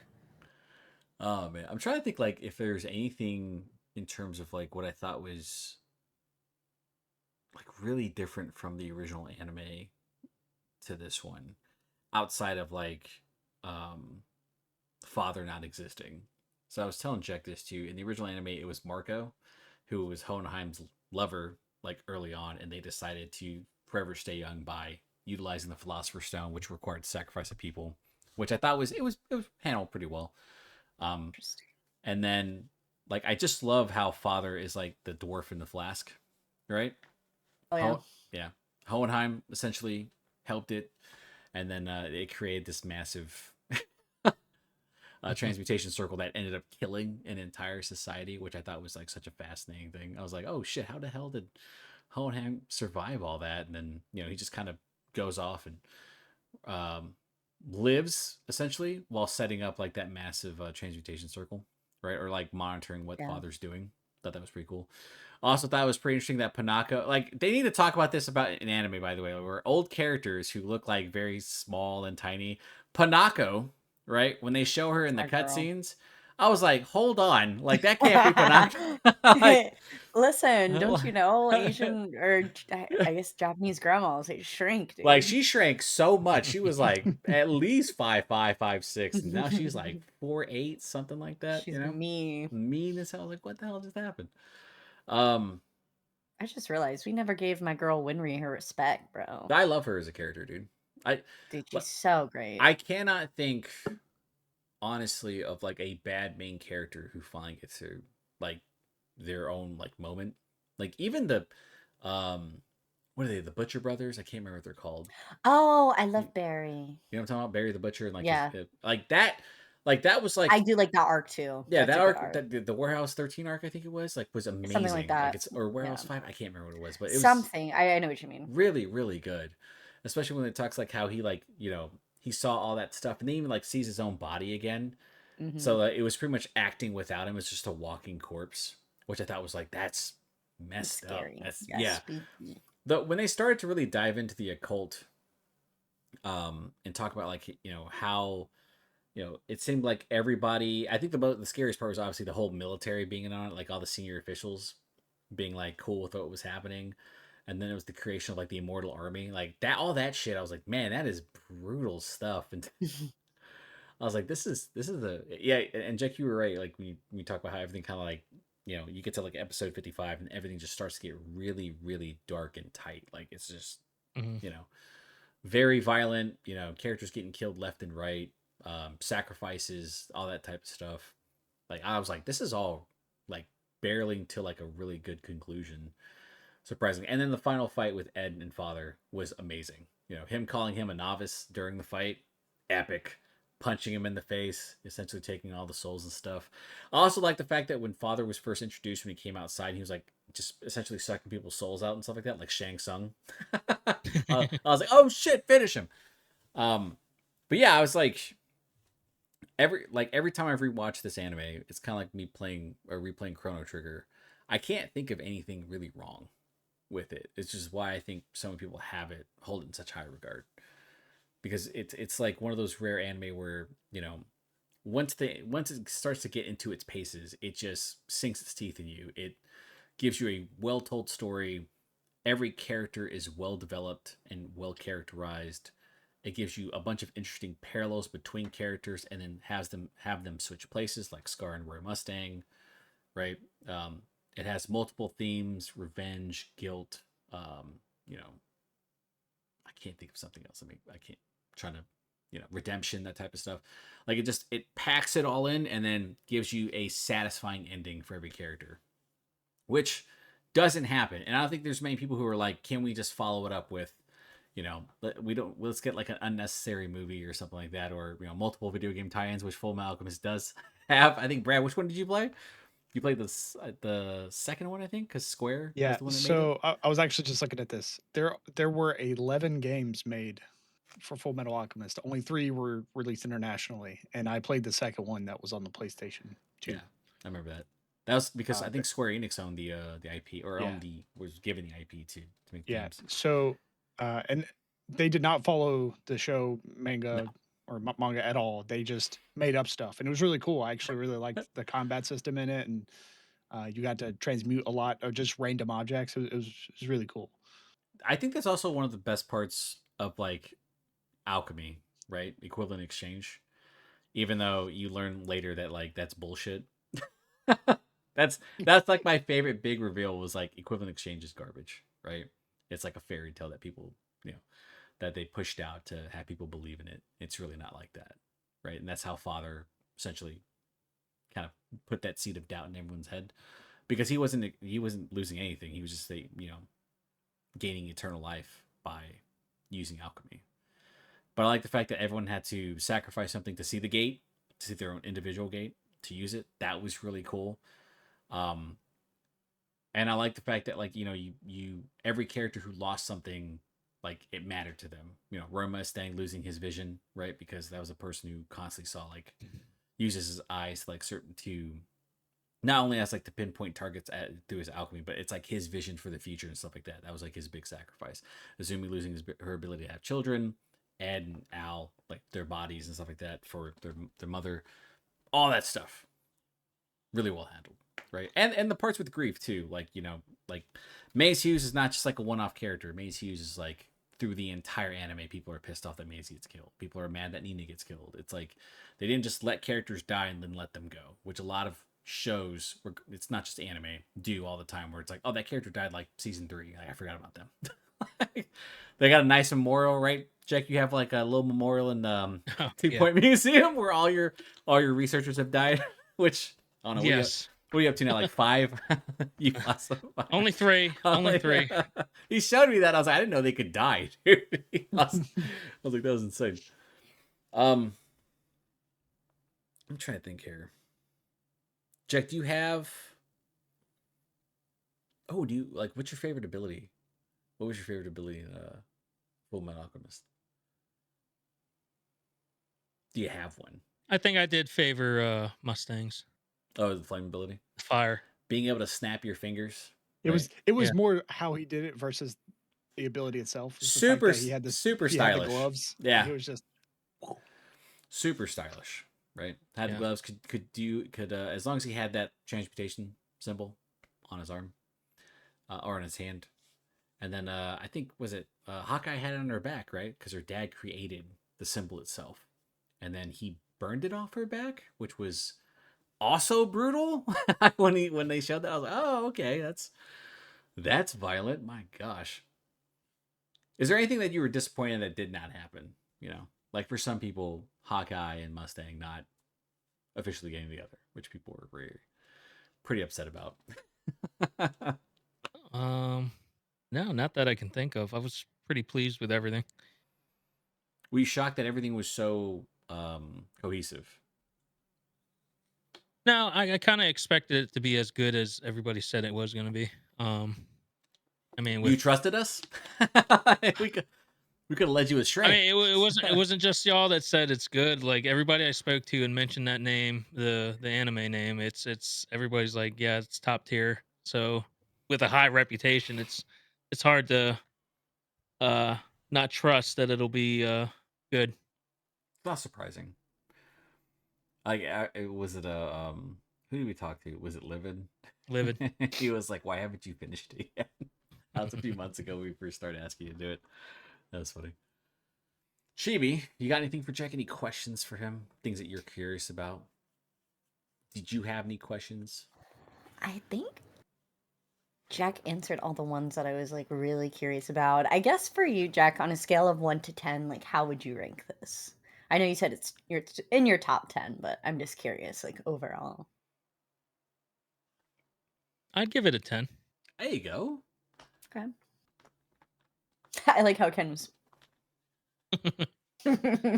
Oh man, I'm trying to think like if there's anything in terms of like what I thought was like really different from the original anime to this one, outside of like father not existing. So I was telling Jack this too. In the original anime, it was Marco, who was Hohenheim's lover like early on, and they decided to forever stay young by utilizing the Philosopher's Stone, which required sacrifice of people, which I thought was handled pretty well. Interesting. And then like I just love how father is like the dwarf in the flask, right? Oh yeah. Yeah. Hohenheim essentially helped it, and then it created this massive transmutation circle that ended up killing an entire society, which I thought was like such a fascinating thing. I was like, oh shit, how the hell did Hohenheim survive all that? And then he just kind of goes off and lives essentially while setting up like that massive transmutation circle, right? Or like monitoring what father's doing. Thought that was pretty cool. Also thought it was pretty interesting that Panaka, like they need to talk about this about an anime, by the way, where old characters who look like very small and tiny. Panako, right? When they show her in the That girl. cutscenes, I was like, hold on, like that can't be Panaka. like, Listen, don't you know like, Asian or I guess Japanese grandmas, they shrink, like dude. she shrank so much. She was like at least 5'5", 5'6", and now she's like 4'8", something like that. She's me. Mean as hell. Like, what the hell just happened? Um, I just realized we never gave my girl Winry her respect, bro. I love her as a character, dude. I Dude, she's so great. I cannot think honestly of like a bad main character who finally gets to like their own like moment. Like even the what are they, the Butcher Brothers? I can't remember what they're called. Oh, I You, love Barry. you know what I'm talking about? Barry the Butcher and like Yeah. like that was I like do like that arc too. yeah, That's that a good arc, arc. that the Warehouse 13 arc, I think it was, like, was Something like amazing. Like that. it's or Warehouse Yeah. 5, I can't remember what it was, but it was Something. I know what you mean. really, really good. Especially when it talks like how he like, you know, he saw all that stuff and then even like sees his own body again. Mm-hmm. So it was pretty much acting without him. It's just a walking corpse, which I thought was like, that's messed up. Scary. That's Yeah. Spooky. When they started to really dive into the occult, and talk about like, you know, how, you know, it seemed like everybody, I think the scariest part was obviously the whole military being in on it, like all the senior officials being like cool with what was happening. And then it was the creation of like the Immortal Army, like that, all that shit. I was like, man, that is brutal stuff. And I was like, this is the, yeah. And Jack, you were right. Like we talk about how everything kind of like, you know, you get to like episode 55 and everything just starts to get really, really dark and tight. Like it's just, you know, very violent, you know, characters getting killed left and right, sacrifices, all that type of stuff. Like I was like, this is all like barreling to like a really good conclusion. Surprising. And then the final fight with Ed and Father was amazing. You know, him calling him a novice during the fight, epic. Punching him in the face, essentially taking all the souls and stuff. I also like the fact that when Father was first introduced, when he came outside, he was like just essentially sucking people's souls out and stuff like that, like Shang Tsung. I was like, oh shit, finish him. But yeah, I was like, every time I rewatch this anime, it's kind of like me playing or replaying Chrono Trigger. I can't think of anything really wrong with it. It's just why I think so many people have it, hold it in such high regard, because it's like one of those rare anime where, you know, once it starts to get into its paces, it just sinks its teeth in you. It gives you a well told story. Every character is well developed and well characterized. It gives you a bunch of interesting parallels between characters, and then have them switch places, like Scar and Roy Mustang, right? It has multiple themes: revenge, guilt. You know, I can't think of something else. I can't. Trying to, you know, redemption, that type of stuff. Like it packs it all in, and then gives you a satisfying ending for every character, which doesn't happen. And I don't think there's many people who are like, can we just follow it up with, you know, let's get like an unnecessary movie or something like that, or, you know, multiple video game tie-ins, which Fullmetal Alchemist does have. I think, Brad, which one did you play? You played the second one, I think, because Square was Yeah, the one that made it. so I was actually just looking at this. There were 11 games made for Full Metal Alchemist. Only 3 were released internationally, and I played the second one that was on the PlayStation 2. Yeah, I remember that. That was because I think But Square Enix owned the IP, or yeah, was given the IP to make yeah. games. So, and they did not follow the show No, manga or manga at all. They just made up stuff, and it was really cool. I actually really liked the combat system in it, and you got to transmute a lot of just random objects. It was really cool. I think that's also one of the best parts of like alchemy, right? Equivalent exchange. Even though you learn later that like that's bullshit. That's like my favorite big reveal was like equivalent exchange is garbage, right? It's like a fairy tale that people, you know, that they pushed out to have people believe in it. It's really not like that, right? And that's how Father essentially kind of put that seed of doubt in everyone's head, because he wasn't losing anything. He was just you know, gaining eternal life by using alchemy. But I like the fact that everyone had to sacrifice something to see the gate, to see their own individual gate, to use it. That was really cool. Um, and I like the fact that, like, you know, you every character who lost something, like, it mattered to them. You know, Roy Mustang losing his vision, right? Because that was a person who constantly saw, like, uses his eyes like certain to not only as like to pinpoint targets through his alchemy, but it's like his vision for the future and stuff like that. That was like his big sacrifice. Azumi losing her ability to have children, Ed and Al, like their bodies and stuff like that for their mother, all that stuff, really well handled, right? And the parts with grief too, like like Mace Hughes is not just like a one-off character. Mace Hughes is like through the entire anime, people are pissed off that Maisie gets killed. People are mad that Nina gets killed. It's like they didn't just let characters die and then let them go, which a lot of shows, it's not just anime, do all the time, where it's like, oh, that character died like season 3. Like, I forgot about them. They got a nice memorial, right? Jack, you have like a little memorial in the Two Point Museum where all your researchers have died. Which I don't know. Yes. What are you up to now? Like 5? You lost 5. Only 3. Only 3. He showed me that. I was like, I didn't know they could die. I was like, that was insane. I'm trying to think here. Jack, do you have? Oh, do you like? What's your favorite ability? What was your favorite ability in Fullmetal Alchemist? Do you have one? I think I did favor Mustangs. Oh, the flame ability, fire, being able to snap your fingers. It right? was more how he did it versus the ability itself. Super, he had super he stylish. had the gloves. Yeah, he was just super stylish. Right, had the gloves. Could as long as he had that transmutation symbol on his arm or on his hand, and then I think was it Hawkeye had it on her back, right? Because her dad created the symbol itself, and then he burned it off her back, which was also brutal. when they showed that, I was like, oh, okay, that's violent. My gosh. Is there anything that you were disappointed that did not happen? Like for some people, Hawkeye and Mustang not officially getting together, which people were pretty upset about. No, not that I can think of. I was pretty pleased with everything. Were you shocked that everything was so cohesive? No, I kind of expected it to be as good as everybody said it was going to be. I mean, you trusted us. we could have led you astray. I mean, it wasn't just y'all that said it's good. Like everybody I spoke to and mentioned that name, the anime name, it's everybody's like, yeah, it's top tier. So with a high reputation, it's hard to not trust that it'll be good. Not surprising. Like, was it a who did we talk to? Was it Livid? Livid. He was like, "Why haven't you finished it yet?" That was a few months ago. We first started asking you to do it. That was funny. Chibi, you got anything for Jack? Any questions for him? Things that you're curious about? Did you have any questions? I think Jack answered all the ones that I was like really curious about. I guess for you, Jack, on a scale of 1 to 10, like how would you rank this? I know you said you're in your top 10, but I'm just curious, like overall. I'd give it a 10. There you go. Okay. I like how Ken was.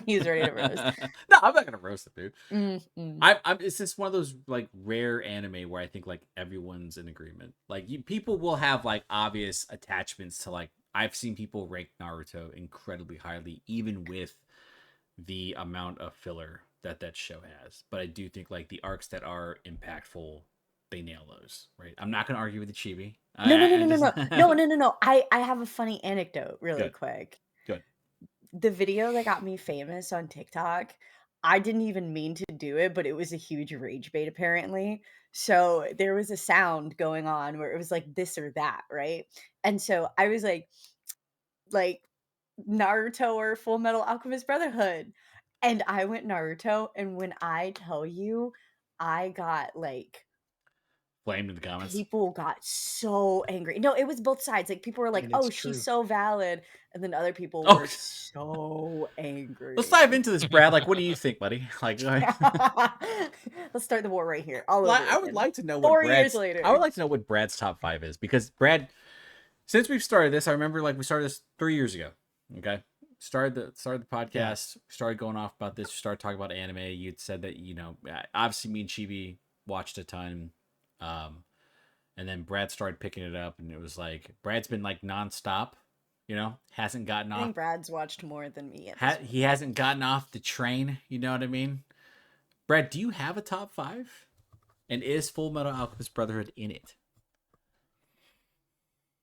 He's ready to roast. No, I'm not gonna roast it, dude. Mm-hmm. It's just one of those like rare anime where I think like everyone's in agreement. Like people will have like obvious attachments to like I've seen people rank Naruto incredibly highly, even with the amount of filler that show has. But I do think like the arcs that are impactful, they nail those, right? I'm not gonna argue with the Chibi. No. I have a funny anecdote really quick. Good. The video that got me famous on TikTok, I didn't even mean to do it, but it was a huge rage bait apparently. So there was a sound going on where it was like this or that, right? And so I was like Naruto or Fullmetal Alchemist Brotherhood. And I went Naruto, and when I tell you, I got like flamed in the comments. People got so angry. No, it was both sides. Like people were like, "Oh, she's so valid," and then other people were so angry. Let's dive into this, Brad. Like, what do you think, buddy? Like, let's start the war right here. I would like to know what 4 years later. I would like to know what Brad's top 5 is, because Brad, since we've started this, I remember like we started this 3 years ago. Okay, started the podcast, started going off about this, started talking about anime. You'd said that obviously me and Chibi watched a ton. And then Brad started picking it up, and it was like Brad's been like nonstop, hasn't gotten off. I think Brad's watched more than me. He hasn't gotten off the train. You know what I mean? Brad, do you have a top 5? And is Fullmetal Alchemist Brotherhood in it?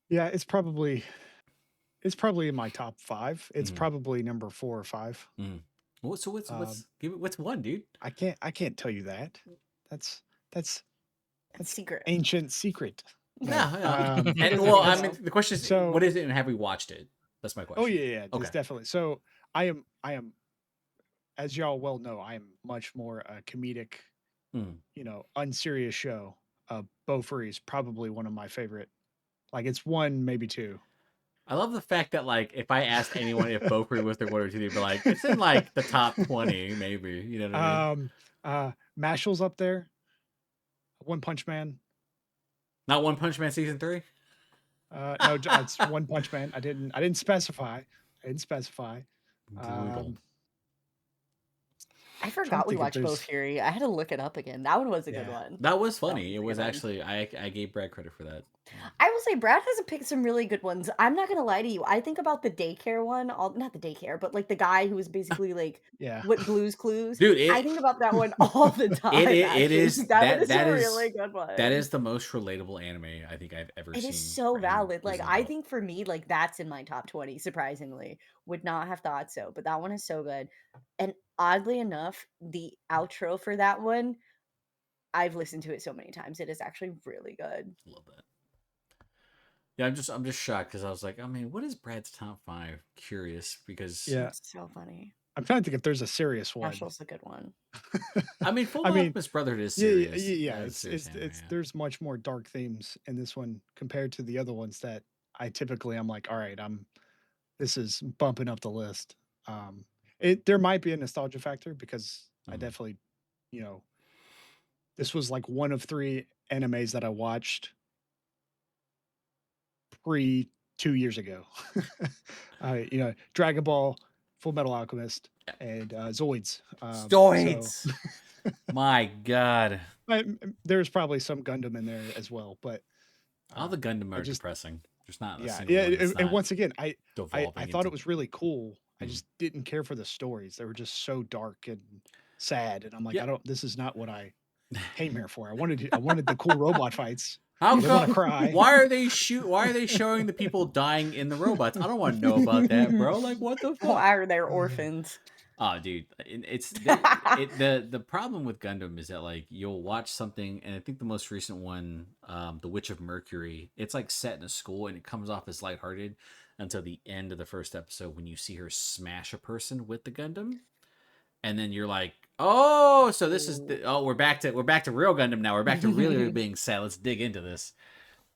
Yeah, it's probably it's probably in my top 5. It's Mhm. probably number 4 or 5. So what's Um, what's one, dude? I can't tell you that. That's It's that's secret. ancient secret. No. Yeah. And Because well, we I know. mean, the question is, So- what is it, and have we watched it? That's my question. Oh yeah, Okay. it's definitely. So I am, as y'all well know, I am much more a comedic, Mm. unserious show. Beaufry is probably one of my favorite. Like it's 1, maybe 2. I love the fact that, like, if I asked anyone if Beaufry was their one or two, they'd be like, it's in like the top 20, maybe. You know what I mean? Mashal's up there. One Punch Man. Not One Punch Man season 3. No, it's One Punch Man. I didn't specify. Brutal. I trying to forgot we think if watched Bow there's- Fury. I had to look it up again. That one was a good Yeah. one. That was That funny. It a was good one. actually, I gave Brad credit for that. I will say Brad has picked some really good ones. I'm not gonna lie to you. I think about the daycare one, not the daycare, but like the guy who was basically like Yeah. what Blue's Clues. Dude, I think about that one all the time. it actually. is that one is that a is really good one. that is the most relatable anime I think I've ever It seen. is so for any valid. Like reason I adult. think for me, like that's in my top 20. Surprisingly, would not have thought so, but that one is so good. And oddly enough, the outro for that one, I've listened to it so many times. It is actually really good. Love that. Yeah, I'm just shocked because I was like, I mean, what is Brad's top 5? Curious because Yeah. It's so funny. I'm trying to think if there's a serious one. Marshall's a good one. I mean, Fullmetal I mean, Alchemist Brotherhood is Yeah, serious. yeah. That is It's serious anime, yeah. there's much more dark themes in this one compared to the other ones that I'm like, all right, this is bumping up the list. There might be a nostalgia factor because I Mhm. definitely, this was like one of 3 animes that I watched pre 2 years ago. Dragon Ball, Full Metal Alchemist, and Zoids. Zoids! My God. There's probably some Gundam in there as well, but All the Gundam are just- depressing. There's not a yeah, single one that's and not once again, I devolving thought into- it was really cool. I Mhm. just didn't care for the stories. They were just so dark and sad, and I'm like, Yeah. this is not what I came here for. I wanted the cool robot fights. How I didn't want to come? cry. Why are they showing the people dying in the robots? I don't want to know about that, bro. Like, what the fuck? Why are they orphans? Oh, dude, it's the problem with Gundam is that like you'll watch something, and I think the most recent one, The Witch of Mercury, it's like set in a school, and it comes off as lighthearted until the end of the first episode when you see her smash a person with the Gundam, and then you're like, oh, so this is we're back to real Gundam now. We're back to really being sad. Let's dig into this.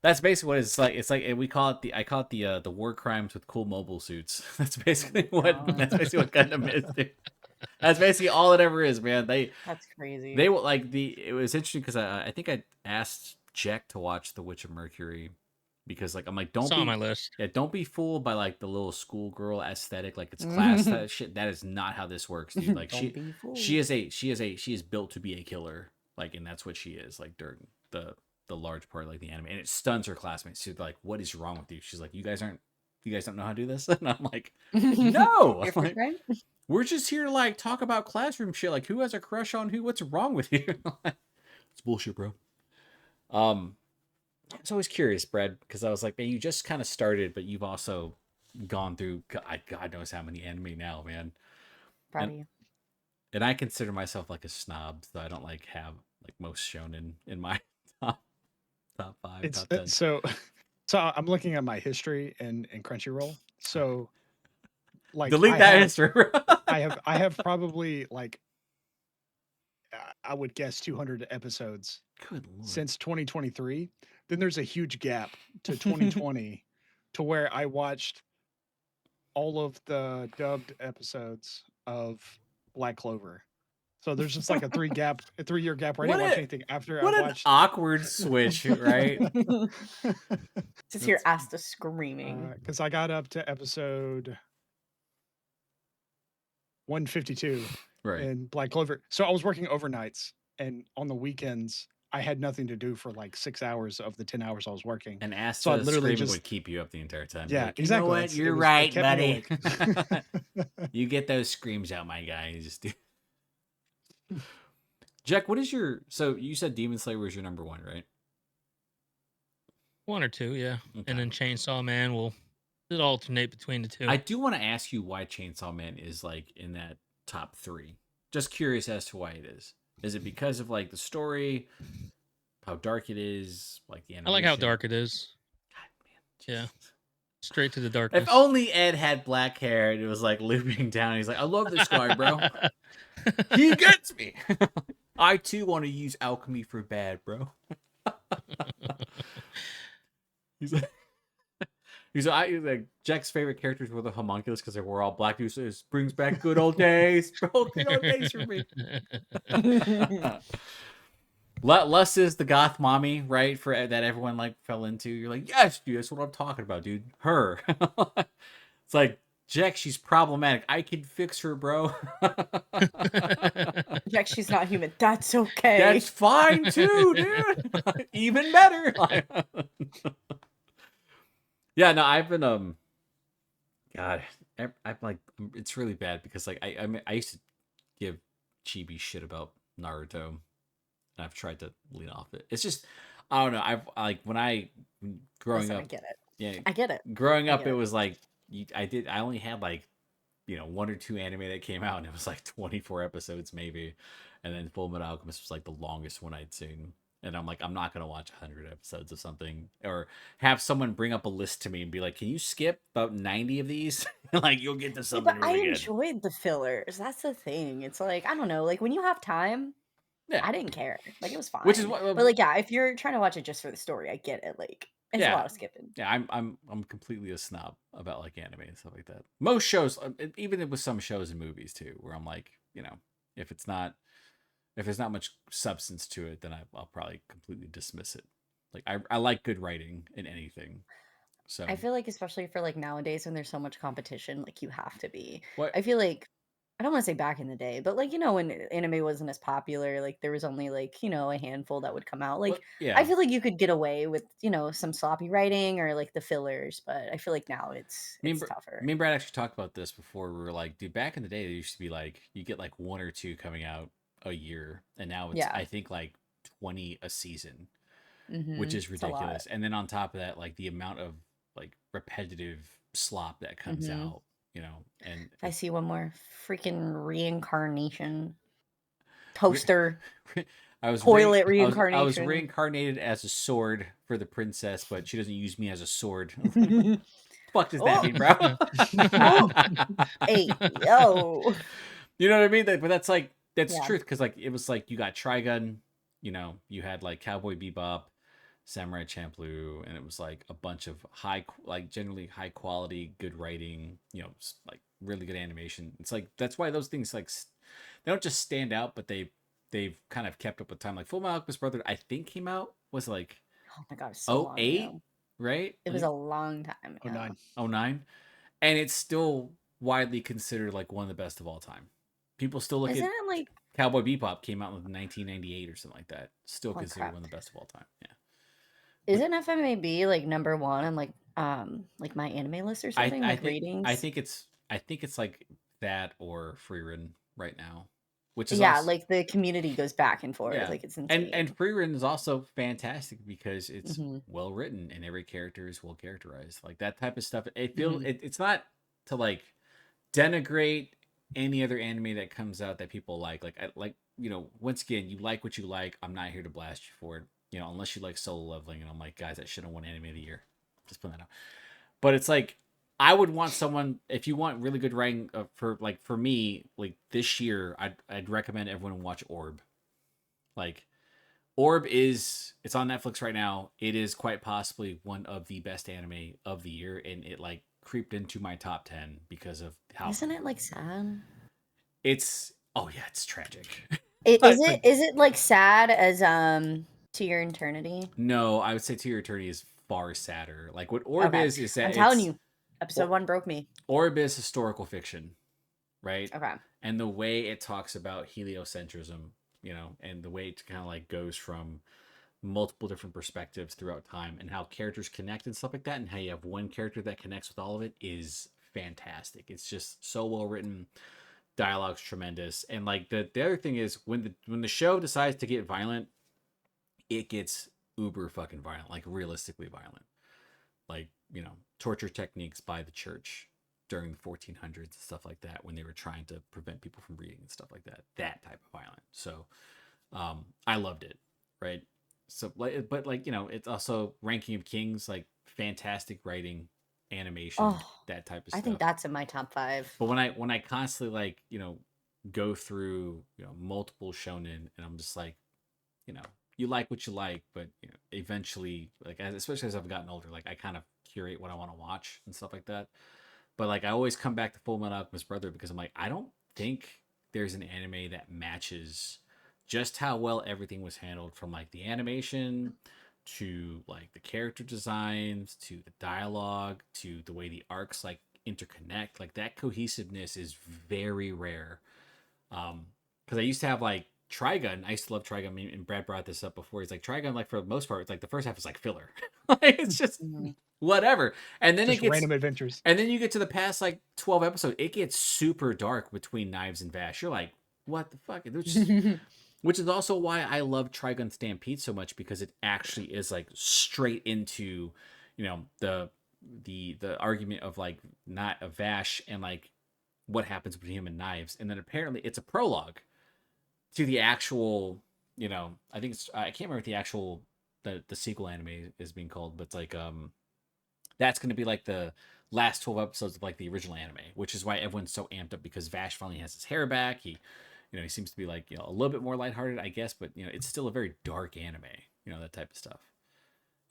That's basically what it's like. It's like I call it the war crimes with cool mobile suits. That's basically what Gundam is, dude. That's basically all it ever is, man. That's crazy. They will like it was interesting because I think I asked Jack to watch The Witch of Mercury because like I'm like It's on my list. don't be fooled by like the little schoolgirl aesthetic, like it's class that shit. That is not how this works, dude. Like Don't be fooled. she is built to be a killer, like, and that's what she is like during the large part of like the anime, and it stuns her classmates. She's like, what is wrong with you? She's like, you guys don't know how to do this. And I'm like, no. Your I'm like, first grade? we're just here to like talk about classroom shit. Like, who has a crush on who? What's wrong with you? It's bullshit, bro. I was always curious, Brad, because I was like, man, you just kind of started, but you've also gone through God knows how many anime now, man. Proud of you. And I consider myself like a snob, so I don't like have like most shonen in my top 5, It's top 10. so I'm looking at my history in Crunchyroll. So like Delete that history. I have probably like I would guess 200 episodes Good Lord. since 2023. Then there's a huge gap to 2020 to where I watched all of the dubbed episodes of Black Clover. So there's just like a 3-year gap where I didn't watch anything after I What an watched. awkward switch, right? Just hear Asta screaming. Because I got up to episode 152 Right. in Black Clover. So I was working overnights, and on the weekends I had nothing to do for like 6 hours of the 10 hours I was working. And Asta So I literally screaming just- would keep you up the entire time. Yeah, Like, exactly. You know what? It You're was- it right, kept me buddy. awake. You get those screams out, my guy. You just do. Jack, what is your? So you said Demon Slayer was your number 1, right? 1 or 2, yeah. Okay. And then Chainsaw Man will It alternate between the two. I do want to ask you why Chainsaw Man is like in that top 3. Just curious as to why it is. Is it because of like the story, how dark it is, like the I animation? like how dark it is. God, man. Yeah. Jesus. Straight to the darkness. If only Ed had black hair and it was like looping down. He's like, I love this guy, bro. He gets me. I too want to use alchemy for bad, bro. he's like, he's like Jack's favorite characters were the homunculus because they were all black dudes. So it brings back good old days, bro. Good old days for me. Lust is the goth mommy, right? For that everyone like fell into. You're like, yes, dude, that's what I'm talking about, dude. Her. It's like, Jack, she's problematic. I can fix her, bro. Jack, she's not human. That's okay. That's fine too, dude. Even better. Yeah, no, I've been God, I'm like, it's really bad because like I mean, I used to give chibi shit about Naruto, and I've tried to lean off it. It's just, I don't know. I've like growing Listen, up. I get it. Yeah, I get it. growing I up, get it it. was like I only had like 1 or 2 anime that came out, and it was like 24 episodes maybe, and then Fullmetal Alchemist was like the longest one I'd seen. And I'm like, I'm not gonna watch 100 episodes of something, or have someone bring up a list to me and be like, "Can you skip about 90 of these? Like, you'll get to Yeah, something but I really good." enjoyed the fillers. That's the thing. It's like, I don't know, like when you have time, Yeah, I didn't care. Like it was which is fine. what. But like, yeah, if you're trying to watch it just for the story, I get it. Like it's a Yeah, lot of skipping. yeah. I'm completely a snob about like anime and stuff like that. Most shows, even with some shows and movies too, where I'm like, if it's not if there's not much substance to it, then I'll probably completely dismiss it. Like I like good writing in anything. So I feel like especially for like nowadays when there's so much competition, like you have to be. what? I feel like I don't want to say back in the day, but like when anime wasn't as popular, like there was only like a handful that would come out. Like What? I Yeah. feel like you could get away with some sloppy writing or like the fillers, but I feel like now it's Me and, it's tougher. me and Brad actually talked about this before. We were like, dude, back in the day, there used to be like you get like 1 or 2 coming out a year, and now it's Yeah. I think like 20 a season, which Mm-hmm. is It's a lot. ridiculous. And then on top of that, like the amount of like repetitive slop that comes Mm-hmm. out, and I see one more freaking reincarnation toaster toilet I was reincarnation. reincarnated as a sword for the princess, but she doesn't use me as a sword. Fuck does that Oh, mean, bro? oh, hey, yo. You know what I mean? But that's like that's the Yeah. truth, because like it was like you got Trigun, you had like Cowboy Bebop, Samurai Champloo, and it was like a bunch of generally high quality, good writing, like really good animation. It's like that's why those things like they don't just stand out, but they've kind of kept up with time. Like Fullmetal Alchemist Brotherhood, I think came out was like Oh my god, it was so long 08, ago. right? It was a long time Oh, ago. 9. 09, and it's still widely considered like one of the best of all time. People still look Isn't at it like Cowboy Bebop came out in 1998 or something like that. Still oh considered crap? one of the best of all time. Yeah. Isn't FMAB like number one on like my anime list or something? Like ratings? I think it's like that or Freerun right now, which is Yeah, also like the community goes back and forth. yeah. Like it's And insane. Freerun is also fantastic because it's Hmm. well written and every character is well characterized. Like that type of stuff. Mhm. It's not to like denigrate any other anime that comes out that people like. Once again, you like what you like. I'm not here to blast you for it. Unless you like Solo Leveling, and I'm like, guys, that should have won Anime of the Year. Just put that out. But it's like I would want someone, if you want really good writing, for me, like this year, I'd recommend everyone watch Orb. Like Orb it's on Netflix right now. It is quite possibly one of the best anime of the year, and it like creeped into my top 10 because of how Isn't it like sad? it's. Oh yeah, it's tragic. Is it like sad as To Your Eternity? No, I would say To Your Eternity is far sadder. Like what Orb Okay. is that I'm telling it's you, episode 1 broke me. Orb is historical fiction, right? Okay. And the way it talks about heliocentrism, and the way it kind of like goes from multiple different perspectives throughout time and how characters connect and stuff like that, and how you have one character that connects with all of it is fantastic. It's just so well written. Dialogue's tremendous. And like the other thing is when the show decides to get violent, it gets uber fucking violent, like realistically violent. Like torture techniques by the church during the 1400s and stuff like that, when they were trying to prevent people from reading and stuff like that. That type of violence. So I loved it, right? So like, but like, it's also Ranking of Kings, like fantastic writing, animation, Oh, that type of I think stuff. that's in my top 5. But when I constantly like, go through, multiple shonen, and I'm just like, you like what you like, but eventually, like, especially as I've gotten older, like I kind of curate what I want to watch and stuff like that. But like I always come back to Fullmetal Alchemist Brotherhood because I'm like, I don't think there's an anime that matches just how well everything was handled, from like the animation to like the character designs to the dialogue to the way the arcs like interconnect. Like that cohesiveness is very rare. Because I used to have like Trigun. I used to love Trigun. I mean, and Brad brought this up before. He's like, Trigun, like for the most part, it's like the first half is like filler. Like it's just Mhm. whatever. And then Just it gets random adventures. and then you get to the past like 12 episodes, it gets super dark between Knives and Vash. You're like, what the fuck? Which is also why I love Trigun Stampede so much, because it actually is like straight into, the argument of like not a Vash and like what happens between him and Knives. And then apparently it's a prologue to the actual, I think I can't remember what the actual the sequel anime is being called, but it's like that's going to be like the last 12 episodes of like the original anime, which is why everyone's so amped up, because Vash finally has his hair back. He seems to be like, a little bit more lighthearted, I guess, but it's still a very dark anime, that type of stuff.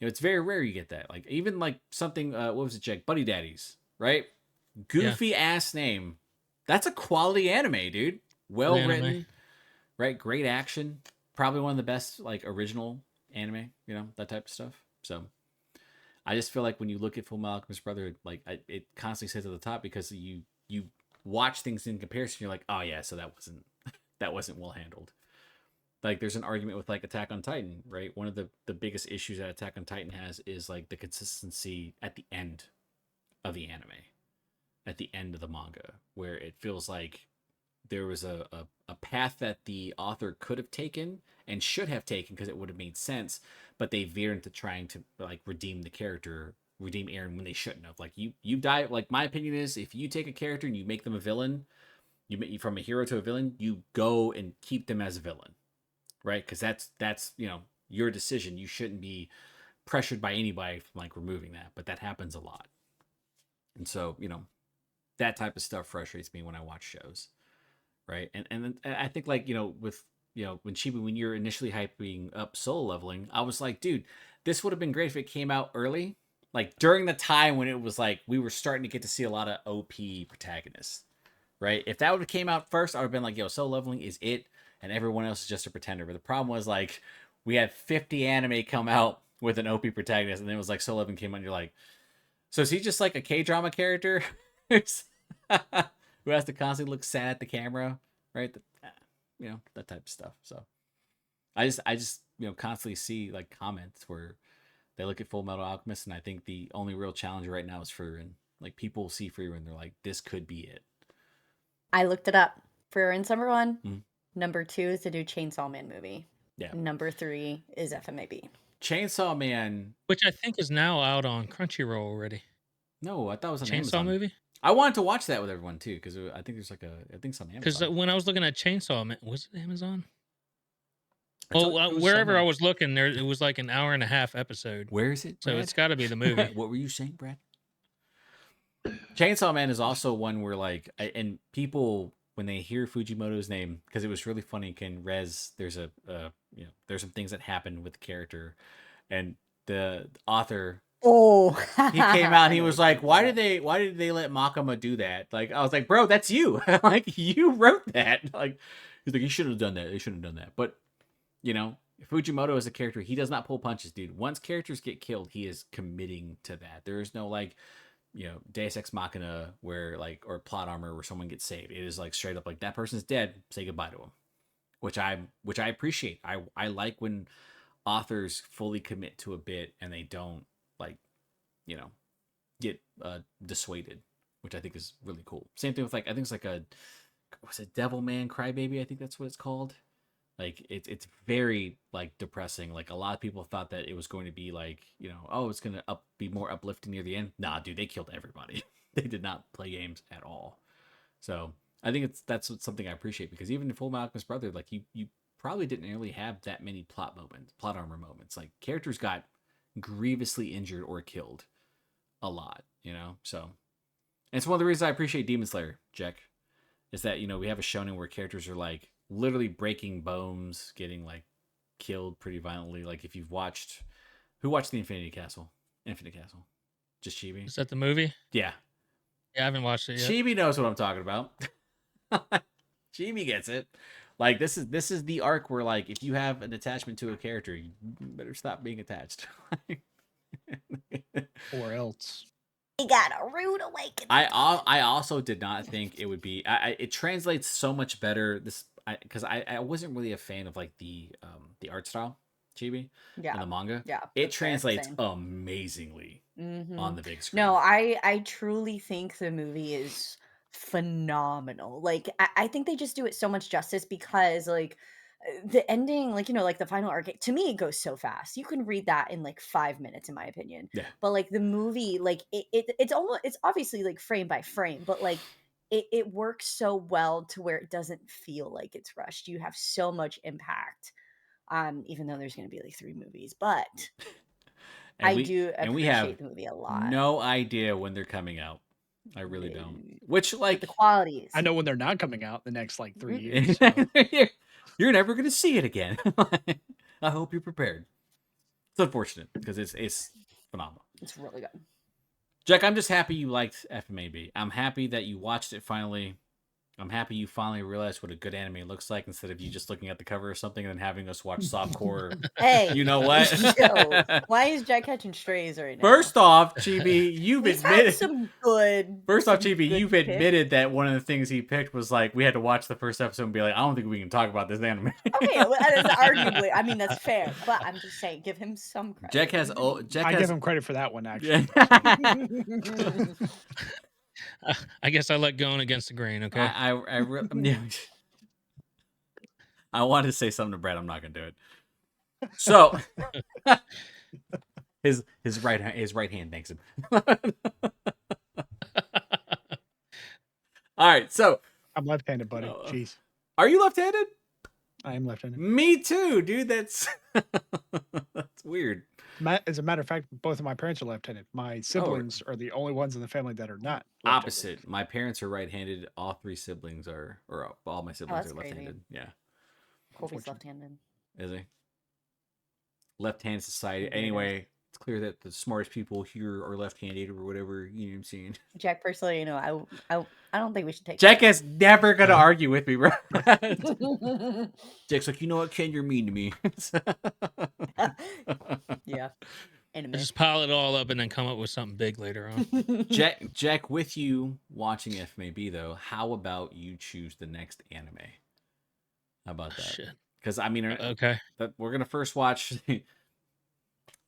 It's very rare you get that. Like even like something, what was it, Jack? Buddy Daddies, right? Goofy ass name. That's a quality anime, dude. Well written, right? Great action. Probably one of the best like original anime, that type of stuff. So I just feel like when you look at Fullmetal Alchemist Brotherhood, like it constantly sits at the top because you watch things in comparison. You're like, oh yeah, so that wasn't well handled. Like there's an argument with like Attack on Titan, right? One of the biggest issues that Attack on Titan has is like the consistency at the end of the anime, at the end of the manga, where it feels like there was a path that the author could have taken and should have taken because it would have made sense, but they veered into trying to like redeem the character, redeem Eren when they shouldn't have. Like you die. Like my opinion is, if you take a character and you make them a villain, you make from a hero to a villain, you go and keep them as a villain, right? Because that's your decision. You shouldn't be pressured by anybody from like removing that, but that happens a lot, and so that type of stuff frustrates me when I watch shows. Right. And I think like, with, when you're initially hyping up solo leveling, I was like, dude, this would have been great if it came out early, like during the time when it was like we were starting to get to see a lot of OP protagonists. Right. If that would have came out first, I would have been like, yo, solo leveling is it, and everyone else is just a pretender. But the problem was like we had 50 anime come out with an OP protagonist, and then it was like solo leveling came out and you're like, so is he just like a K-drama character who has to constantly look sad at the camera, right? That type of stuff. So I just constantly see like comments where they look at Full Metal Alchemist, and I think the only real challenge right now is Frieren. Like people see Frieren and they're like, this could be it. I looked it up. Frieren's number 1. Mhm. Number 2 is the new Chainsaw Man movie. Yeah. Number 3 is FMAB. Chainsaw Man, which I think is now out on Crunchyroll already. no, I thought it was on Chainsaw Amazon. movie. I wanted to watch that with everyone too, because I think there's like I think it's on Because Amazon. when I was looking at Chainsaw Man, was it Amazon? I thought Oh, it was wherever I somewhere. was looking, there it was like an hour and a half episode. Where is it, So Brad? it's got to be the movie. What were you saying, Brad? Chainsaw Man is also one where like, and people when they hear Fujimoto's name, because it was really funny. Can Rez? There's there's some things that happen with the character, and the author. Oh, He came out and he was like, "Why why did they let Makama do that?" Like I was like, bro, that's you. Like you wrote that. Like he's like, you shouldn't have done that. They shouldn't have done that. But Fujimoto as a character, he does not pull punches, dude. Once characters get killed, he is committing to that. There is no like, Deus Ex Machina where like, or plot armor where someone gets saved. It is like straight up like that person's dead. Say goodbye to him, which I appreciate. I like when authors fully commit to a bit and they don't like, get dissuaded, which I think is really cool. Same thing with like, I think it's like was it Devilman Crybaby? I think that's what it's called. Like it's very like depressing. Like a lot of people thought that it was going to be like, oh, it's gonna be more uplifting near the end. Nah, dude, they killed everybody. They did not play games at all. So I think that's something I appreciate, because even in Fullmetal Alchemist Brotherhood, like you probably didn't really have that many plot armor moments. Like characters got grievously injured or killed a lot, So and it's one of the reasons I appreciate Demon Slayer, Jack, is that we have a shonen where characters are like literally breaking bones, getting like killed pretty violently. Like if you've watched, who watched the Infinite Castle? Just Chibi. Is that the movie? Yeah, Yeah, I haven't watched it yet. Chibi knows what I'm talking about. Chibi gets it. Like this is the arc where like if you have an attachment to a character, you better stop being attached. Or else. He got a rude awakening. I also did not think it would be. It translates so much better. Because I wasn't really a fan of like the art style, Chibi, in the manga. Yeah, it translates amazingly on the big screen. No, I truly think the movie is phenomenal. Like I think they just do it so much justice, because like the ending, like like the final arc, to me it goes so fast. You can read that in like 5 minutes, in my opinion. Yeah. But like the movie, like it's obviously like frame by frame, but like it works so well to where it doesn't feel like it's rushed. You have so much impact. Even though there's going to be like 3 movies, but I do appreciate the movie a lot. No idea when they're coming out. I really don't. Which like the qualities. I know when they're not coming out the next like 3 years. So. You're never going to see it again. I hope you're prepared. It's unfortunate because it's phenomenal. It's really good. Jack, I'm just happy you liked FMAB. I'm happy that you watched it finally. I'm happy you finally realized what a good anime looks like, instead of you just looking at the cover or something and then having us watch softcore. Hey, you know what? Yo, why is Jack catching strays right now? First off, Chibi, you've admitted some good. First off, Chibi, you've admitted that one of the things he picked was like we had to watch the first episode and be like, I don't think we can talk about this anime. Okay, well, that's arguably. I mean, that's fair, but I'm just saying, give him some credit. I give him credit for that one, actually. I guess I like going against the grain. Okay. I wanted to say something to Brad. I'm not gonna do it. So his right hand thanks him. All right, so I'm left-handed, buddy. Jeez. Are you left-handed? I am left-handed. Me too, dude. That's weird. As a matter of fact, both of my parents are left-handed. My siblings are the only ones in the family that are not left-handed. Opposite. My parents are right-handed. All 3 siblings are, or all my siblings are left-handed. Crazy. Yeah. Colby's left-handed. Is he? Left-handed society. Anyway, it's clear that the smartest people here are left-handed or whatever. You know what I'm saying? Jack, personally, I don't think we should take. Jack is never gonna argue with me, bro. Jack's like, you know what, Ken, you're mean to me. Yeah. Just pile it all up and then come up with something big later on. Jack, with you watching FMAB though, how about you choose the next anime? How about that? Shit. Because I mean, okay, we're gonna first watch,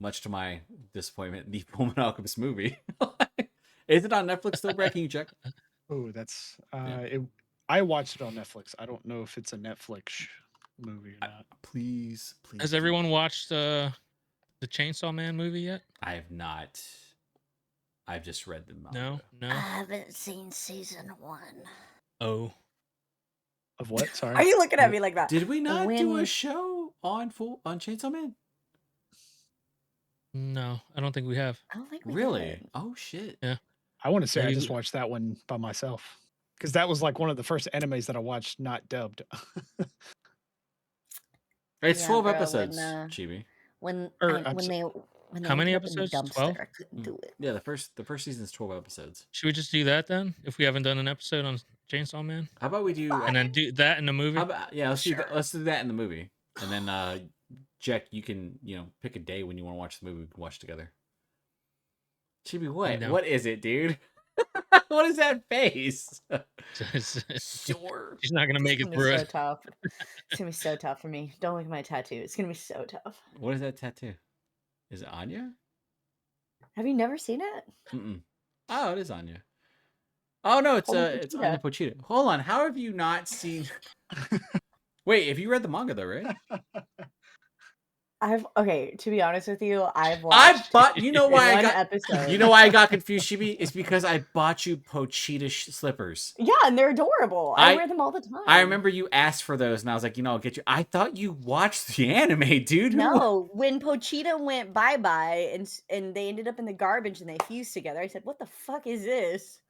much to my disappointment, the Fullmetal Alchemist movie. Is it on Netflix still? Brad, can you check? Oh, that's I watched it on Netflix. I don't know if it's a Netflix movie or not. Please. Has everyone watched the Chainsaw Man movie yet? I have not. I've just read the manga. No. I haven't seen season 1. Oh. Of what? Sorry. Are you looking at me like that? Did we not do a show on Chainsaw Man? No, I don't think we have. I don't think we Really? did. Oh shit. Yeah. I want to say Yeah, I just watched that one by myself, because that was like one of the first animes that I watched not dubbed. It's Yeah, 12 bro, episodes, Chibi. When I'm they How many looked up in the episodes? dumpster, 12? I couldn't do it. Yeah, the first season is 12 episodes. Should we just do that then? If we haven't done an episode on Chainsaw Man, How about we do? and then do that in the movie? Let's do that in the movie, and then Jack, you can pick a day when you want to watch the movie. We can watch together. Chibi, what? No. What is it, dude? What is that face? Sure. She's not gonna make it It's through gonna be so it. tough. It's gonna be so tough for me. Don't look at my tattoo. It's gonna be so tough. What is that tattoo? Is it Anya? Have you never seen it? Mm-mm. Oh, it is Anya. Oh no, it's Holy it's Pochita. Anya Pochita. Hold on, how have you not seen? Wait, if you read the manga though, right? To be honest with you, I've I watched bought. You know why I one got. episode. You know why I got confused, Shibi? It's because I bought you Pochita slippers. Yeah, and they're adorable. I wear them all the time. I remember you asked for those, and I was like, I'll get you. I thought you watched the anime, dude. No, when Pochita went bye-bye and they ended up in the garbage and they fused together, I said, "What the fuck is this?"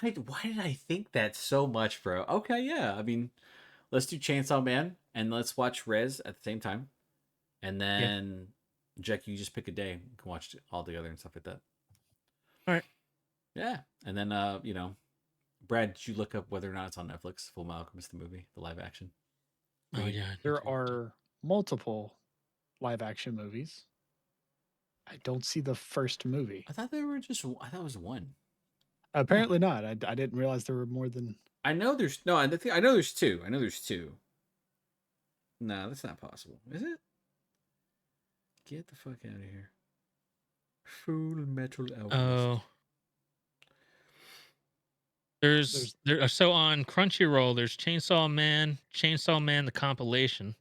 Why did I think that so much, bro? Okay, yeah. I mean, let's do Chainsaw Man and let's watch Rez at the same time, and then Jack, you just pick a day. We can watch it all together and stuff like that. All right. Yeah, and then Brad, did you look up whether or not it's on Netflix? Fullmetal Alchemist the movie, the live action. Oh yeah. There are multiple live action movies. I don't see the first movie. I thought it was one. Apparently not. I didn't realize there were more than. I know there's no. I know there's two. I know there's two. No, that's not possible. Is it? Get the fuck out of here. Fullmetal Alchemist. Oh. So on Crunchyroll, there's Chainsaw Man the compilation,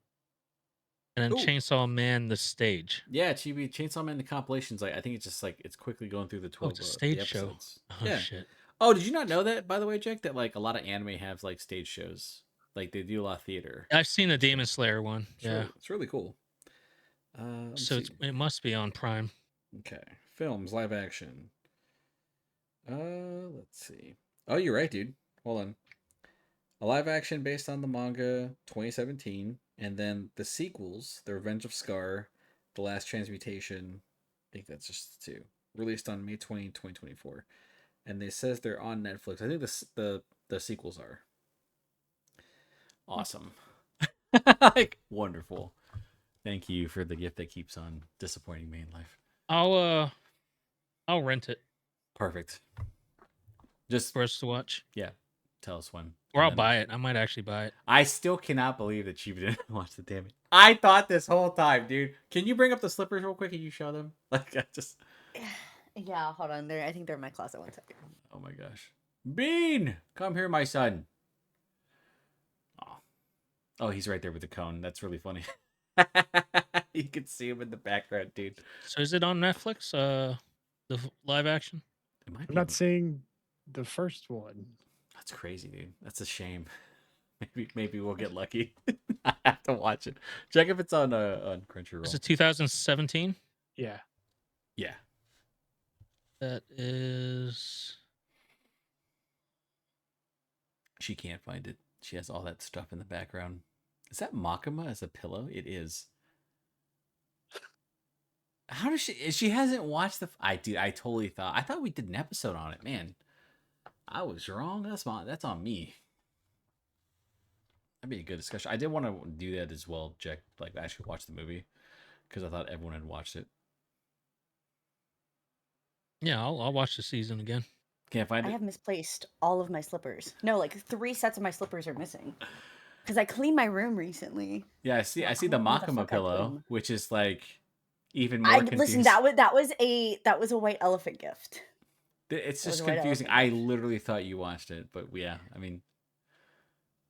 and then Ooh. Chainsaw Man the stage. Yeah, Chibi Chainsaw Man the compilations. Like I think it's just like it's quickly going through the 12 it's a stage show. episodes. Oh yeah. shit. Oh, did you not know that, by the way, Jack? That like a lot of anime have like stage shows. Like they do a lot of theater. I've seen the Demon Slayer one. It's really cool. So it must be on Prime. Okay, films, live action. Let's see. Oh, you're right, dude. Hold on. A live action based on the manga, 2017, and then the sequels, The Revenge of Scar, The Last Transmutation. I think that's just two. Released on May 20, 2024. And they says they're on Netflix. I think the sequels are. Awesome. Like wonderful. Thank you for the gift that keeps on disappointing me in life. I'll rent it. Perfect. Just for us to watch. Yeah. Tell us when. Or I'll buy it. I might actually buy it. I still cannot believe that you didn't watch the damn it. I thought this whole time, dude. Can you bring up the slippers real quick and you show them? Like I just Yeah, hold on. I think they're in my closet. One second. Oh my gosh. Bean! Come here, my son. Oh, he's right there with the cone. That's really funny. You can see him in the background, dude. So is it on Netflix? The live action? It might I'm be not seeing the first one. That's crazy, dude. That's a shame. Maybe we'll get lucky. I have to watch it. Check if it's on Crunchyroll. Is it 2017? Yeah. Yeah. That is. She can't find it. She has all that stuff in the background. Is that Makima as a pillow? It is. How does she hasn't watched the I thought we did an episode on it, man. I was wrong. That's on me. That'd be a good discussion. I did want to do that as well, Jack, like actually watch the movie because I thought everyone had watched it. Yeah, I'll watch the season again. Can't find it. I have misplaced all of my slippers. No, like 3 sets of my slippers are missing. Because I cleaned my room recently. Yeah, I see the Makima pillow, which is like even more confusing. Listen, that was a white elephant gift. It's just confusing. I literally thought you watched it, but yeah, I mean,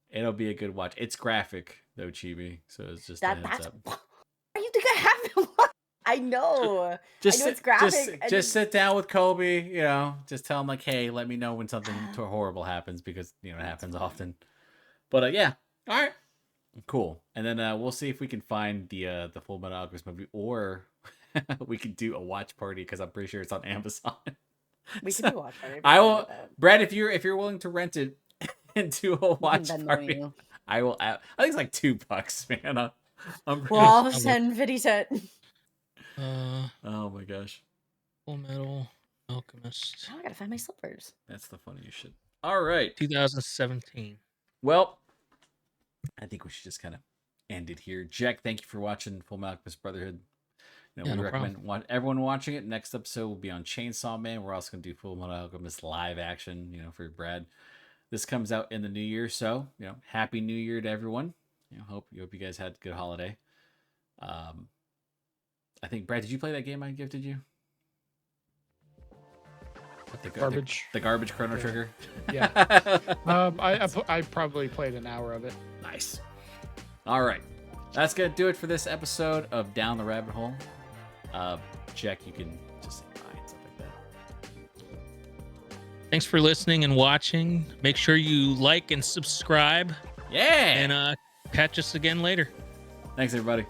it'll be a good watch. It's graphic though, Chibi, so it's just a heads up. Why you think I have to watch? I know. I know it's graphic. Just sit down with Kobe, just tell him like, hey, let me know when something horrible happens because it happens often. But yeah, all right, cool. And then we'll see if we can find the Fullmetal Alchemist movie, or we can do a watch party because I'm pretty sure it's on Amazon. We can do a watch party. I will, Brad, if you're willing to rent it and do a watch party, I will. I think it's like $2, man. I'll send 50 cent. Oh my gosh. Fullmetal Alchemist. Now I gotta find my slippers. That's the funniest shit. All right. 2017. Well, I think we should just kind of end it here. Jack, thank you for watching Fullmetal Alchemist Brotherhood. We recommend everyone watching it. Next episode will be on Chainsaw Man. We're also going to do Fullmetal Alchemist live action, for Brad. This comes out in the new year, so, happy new year to everyone. Hope you guys had a good holiday. I think, Brad, did you play that game I gifted you? Garbage. The garbage Chrono Trigger? Yeah. I probably played an hour of it. Nice. Nice. All right. That's going to do it for this episode of Down the Rabbit Hole. Jack, you can just say bye and stuff like that. Thanks for listening and watching. Make sure you like and subscribe. Yeah. And catch us again later. Thanks, everybody.